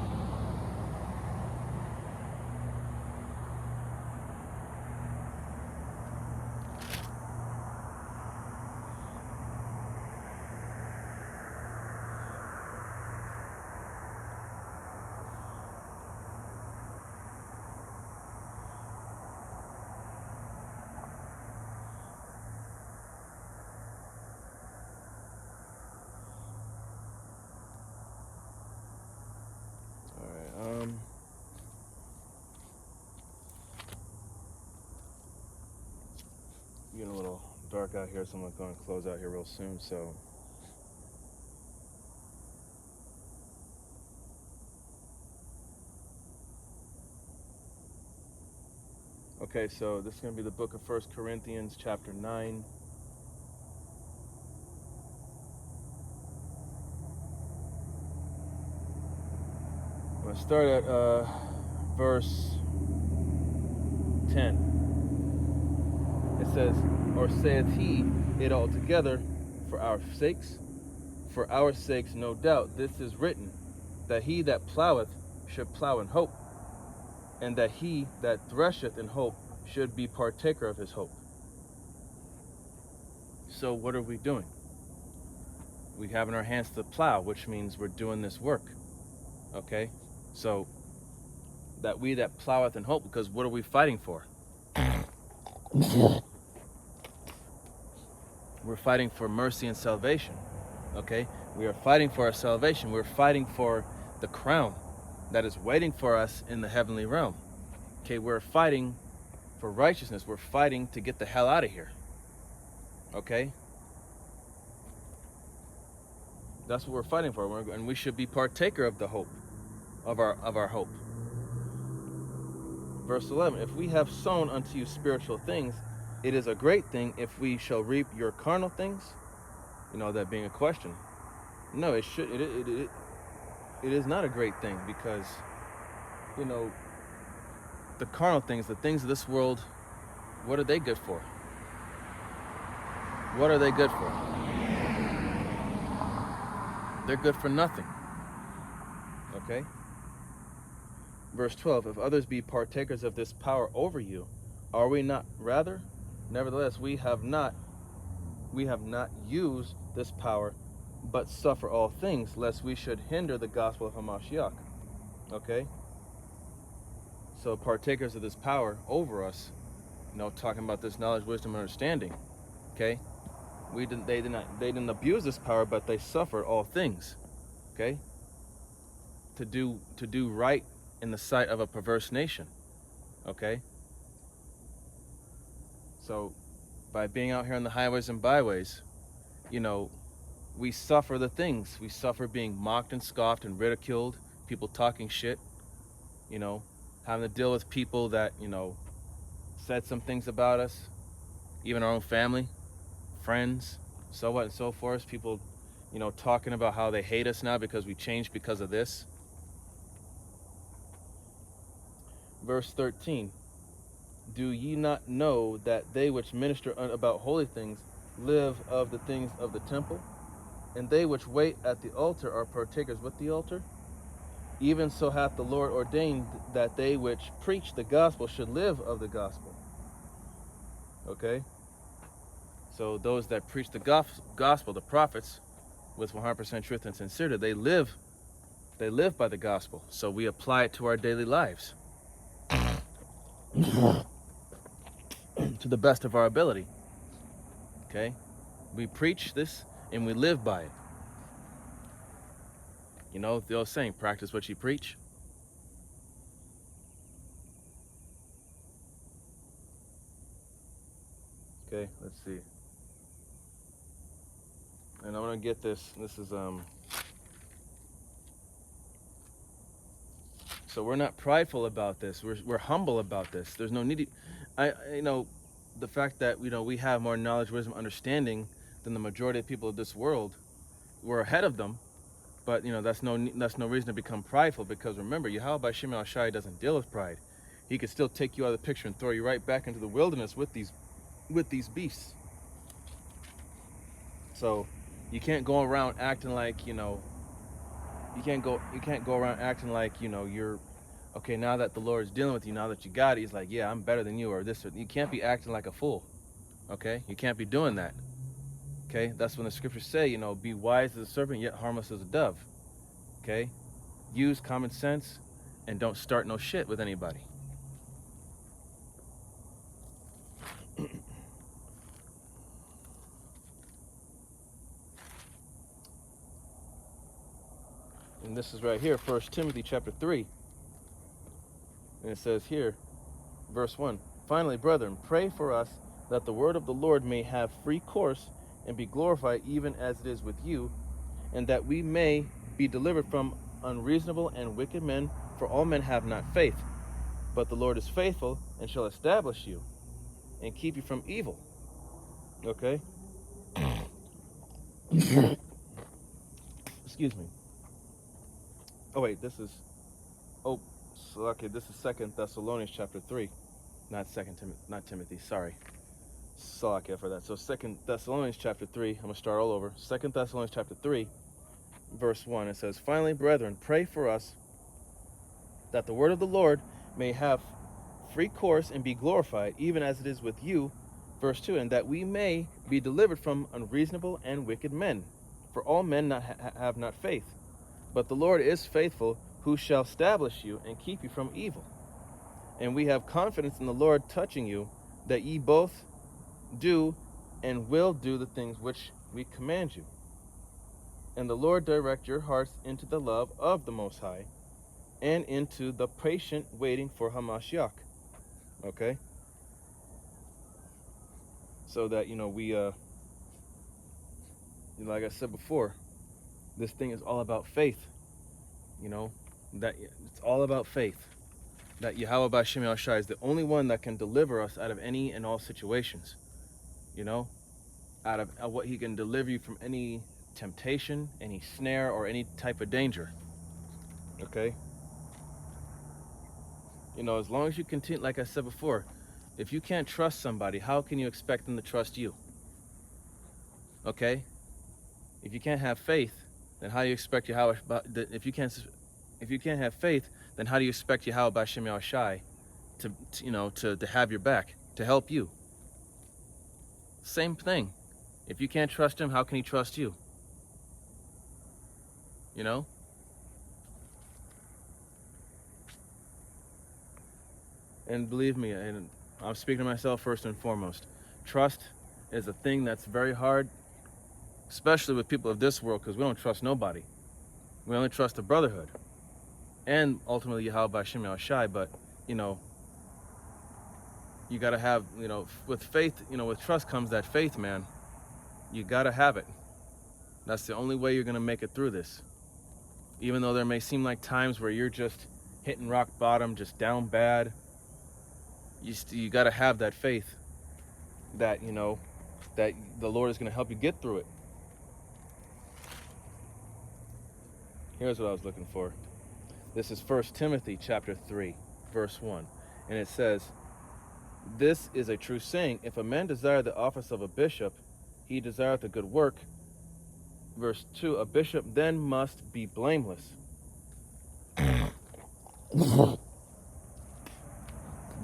Getting a little dark out here, so I'm going to close out here real soon. So, okay, so this is going to be the book of 1 Corinthians, chapter 9. I'm going to start at verse 10. It says, or saith he it altogether for our sakes? For our sakes, no doubt, this is written, that he that ploweth should plow in hope, and that he that thresheth in hope should be partaker of his hope. So what are we doing? We have in our hands the plow, which means we're doing this work. Okay? So, that we that ploweth in hope, because what are we fighting for? We're fighting for mercy and salvation. Okay? We are fighting for our salvation. We're fighting for the crown that is waiting for us in the heavenly realm. Okay? We're fighting for righteousness. We're fighting to get the hell out of here. Okay? That's what we're fighting for. And we should be partaker of the hope, of our hope. Verse 11, if we have sown unto you spiritual things, it is a great thing if we shall reap your carnal things. That being a question. No, it should. It is not a great thing because, you know, the carnal things, the things of this world, what are they good for? What are they good for? They're good for nothing. Okay? Verse 12, if others be partakers of this power over you, are we not rather? Nevertheless, we have not used this power, but suffer all things, lest we should hinder the gospel of Hamashiach. Okay? So partakers of this power over us, talking about this knowledge, wisdom, and understanding. Okay? They didn't abuse this power, but they suffered all things. Okay? To do right in the sight of a perverse nation. Okay? So by being out here on the highways and byways, we suffer the things. We suffer being mocked and scoffed and ridiculed, people talking shit, having to deal with people that, said some things about us, even our own family, friends, so what and so forth. People, talking about how they hate us now because we changed because of this. Verse 13, do ye not know that they which minister about holy things live of the things of the temple? And they which wait at the altar are partakers with the altar? Even so hath the Lord ordained that they which preach the gospel should live of the gospel. Okay? So those that preach the gospel, the prophets, with 100% truth and sincerity, they live by the gospel. So we apply it to our daily lives. To the best of our ability. Okay? We preach this and we live by it. The old saying, practice what you preach. Okay, let's see. And I'm gonna get this. This is so we're not prideful about this. We're humble about this. There's no need the fact that we have more knowledge, wisdom, understanding than the majority of people of this world. We're ahead of them, but that's no reason to become prideful, because remember, Yahweh by Shem El Shai doesn't deal with pride. He could still take you out of the picture and throw you right back into the wilderness with these beasts. So you can't go around acting like you can't go around acting like you're okay now that the Lord is dealing with you. Now that you got it, He's like, yeah, I'm better than you, or this. You can't be acting like a fool. Okay, you can't be doing that. Okay, that's when the scriptures say, be wise as a serpent, yet harmless as a dove. Okay, use common sense and don't start no shit with anybody. And this is right here, 1 Timothy chapter 3. And it says here, verse 1, finally, brethren, pray for us that the word of the Lord may have free course and be glorified even as it is with you, and that we may be delivered from unreasonable and wicked men, for all men have not faith. But the Lord is faithful and shall establish you and keep you from evil. Okay? Excuse me. Oh wait, this is this is 2 Thessalonians chapter 3. Not Timothy, sorry. Salakia for that. So 2 Thessalonians chapter 3, I'm going to start all over. 2 Thessalonians chapter 3, verse 1, it says, finally, brethren, pray for us that the word of the Lord may have free course and be glorified, even as it is with you. Verse 2, and that we may be delivered from unreasonable and wicked men, for all men have not faith. But the Lord is faithful, who shall establish you and keep you from evil. And we have confidence in the Lord touching you, that ye both do and will do the things which we command you. And the Lord direct your hearts into the love of the Most High, and into the patient waiting for Hamashiach. Okay? So that, we, like I said before, this thing is all about faith. That it's all about faith. that Yahweh B'Shem Yahushai is the only one that can deliver us out of any and all situations. You know, out of what he can deliver you from any temptation, any snare, or any type of danger. Okay? You know, as long as you continue, like I said before, if you can't trust somebody, how can you expect them to trust you? Okay? If you can't have faith, then how do you expect Yahweh, if you can't have faith, then how do you expect Yahweh B'Shem Yahushai to have your back, to help you? Same thing. If you can't trust him, how can he trust you? You know? And believe me, and I'm speaking to myself first and foremost, trust is a thing that's very hard, especially with people of this world, because we don't trust nobody. We only trust the brotherhood and ultimately Yahweh B'Shem Yahushai. But, you know, you got to have, you know, with faith, you know, with trust comes that faith, man. You got to have it. That's the only way you're going to make it through this. Even though there may seem like times where you're just hitting rock bottom, just down bad, you got to have that faith that, you know, that the Lord is going to help you get through it. Here's what I was looking for. This is 1 Timothy chapter 3, verse 1. And it says, "This is a true saying, if a man desire the office of a bishop, he desireth a good work." Verse 2, "A bishop then must be blameless."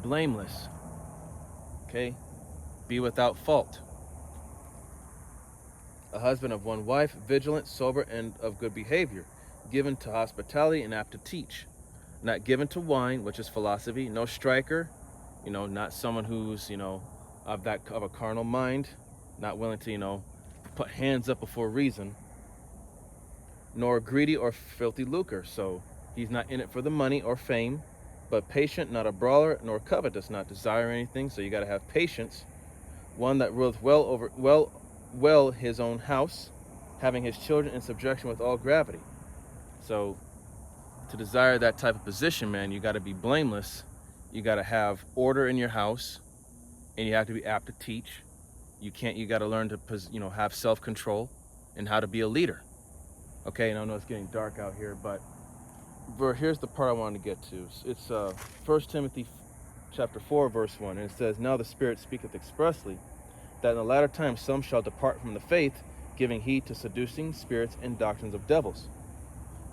Blameless. Okay? Be without fault. A husband of one wife, vigilant, sober, and of good behavior, given to hospitality and apt to teach. Not given to wine, which is philosophy, no striker, you know, not someone who's, you know, of a carnal mind, not willing to, you know, put hands up before reason, nor greedy or filthy lucre. So he's not in it for the money or fame, but patient, not a brawler, nor covetous, not desire anything. So you got to have patience. One that ruleth well his own house, having his children in subjection with all gravity. So to desire that type of position, man, you got to be blameless. You got to have order in your house, and you have to be apt to teach. You got to learn to, you know, have self-control and how to be a leader. Okay, and I know it's getting dark out here, but here's the part I wanted to get to. It's 1 Timothy chapter 4, verse 1, and it says, "Now the Spirit speaketh expressly, that in the latter times some shall depart from the faith, giving heed to seducing spirits and doctrines of devils."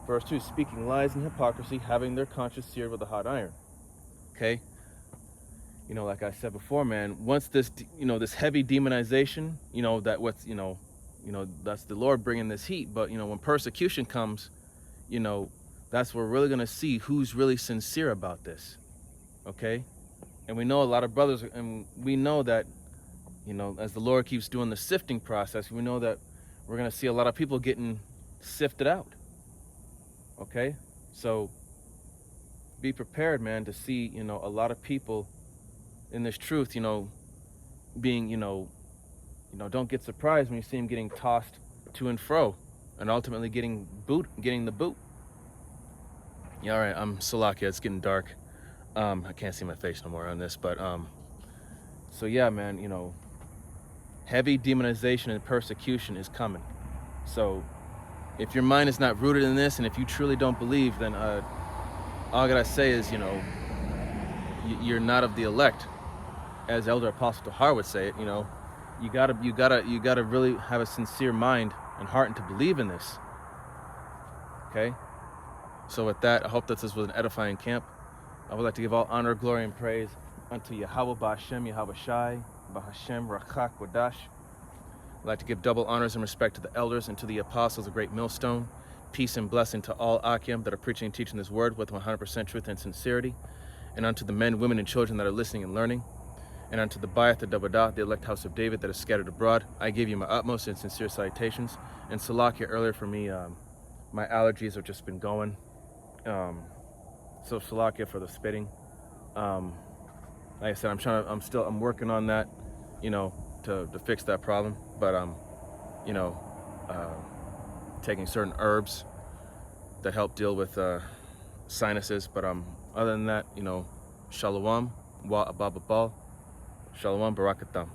Verse 2, "Speaking lies and hypocrisy, having their conscience seared with a hot iron." Okay? You know, like I said before, man, once this, you know, this heavy demonization, you know, that's the Lord bringing this heat. But, you know, when persecution comes, you know, that's where we're really going to see who's really sincere about this. Okay? And we know a lot of brothers, and we know that, you know, as the Lord keeps doing the sifting process, we know that we're going to see a lot of people getting sifted out. Okay? So be prepared, man, to see, you know, a lot of people in this truth, you know, being, you know, don't get surprised when you see them getting tossed to and fro and ultimately getting the boot. Yeah, all right, I'm Salakia. It's getting dark. I can't see my face no more on this, but so yeah, man, you know, heavy demonization and persecution is coming. So if your mind is not rooted in this, and if you truly don't believe, then all I gotta say is, you know, you're not of the elect, as Elder Apostle Tahar would say it. You know, you gotta really have a sincere mind and heart and to believe in this. Okay. So with that, I hope that this was an edifying camp. I would like to give all honor, glory, and praise unto Yahweh B'Shem Yahweh Shai B'Hashem Rachak Wadash. I'd like to give double honors and respect to the elders and to the apostles of Great Millstone. Peace and blessing to all Akim that are preaching and teaching this word with 100% truth and sincerity. And unto the men, women, and children that are listening and learning. And unto the Bayat, the Dabadah, the elect house of David that is scattered abroad, I give you my utmost and sincere salutations. And Salakia, earlier for me, my allergies have just been going. So Salakia for the spitting. Like I said, I'm working on that, you know, to fix that problem. But you know, taking certain herbs that help deal with sinuses. But other than that, you know, Shalom wa abababal. Shalom barakatam.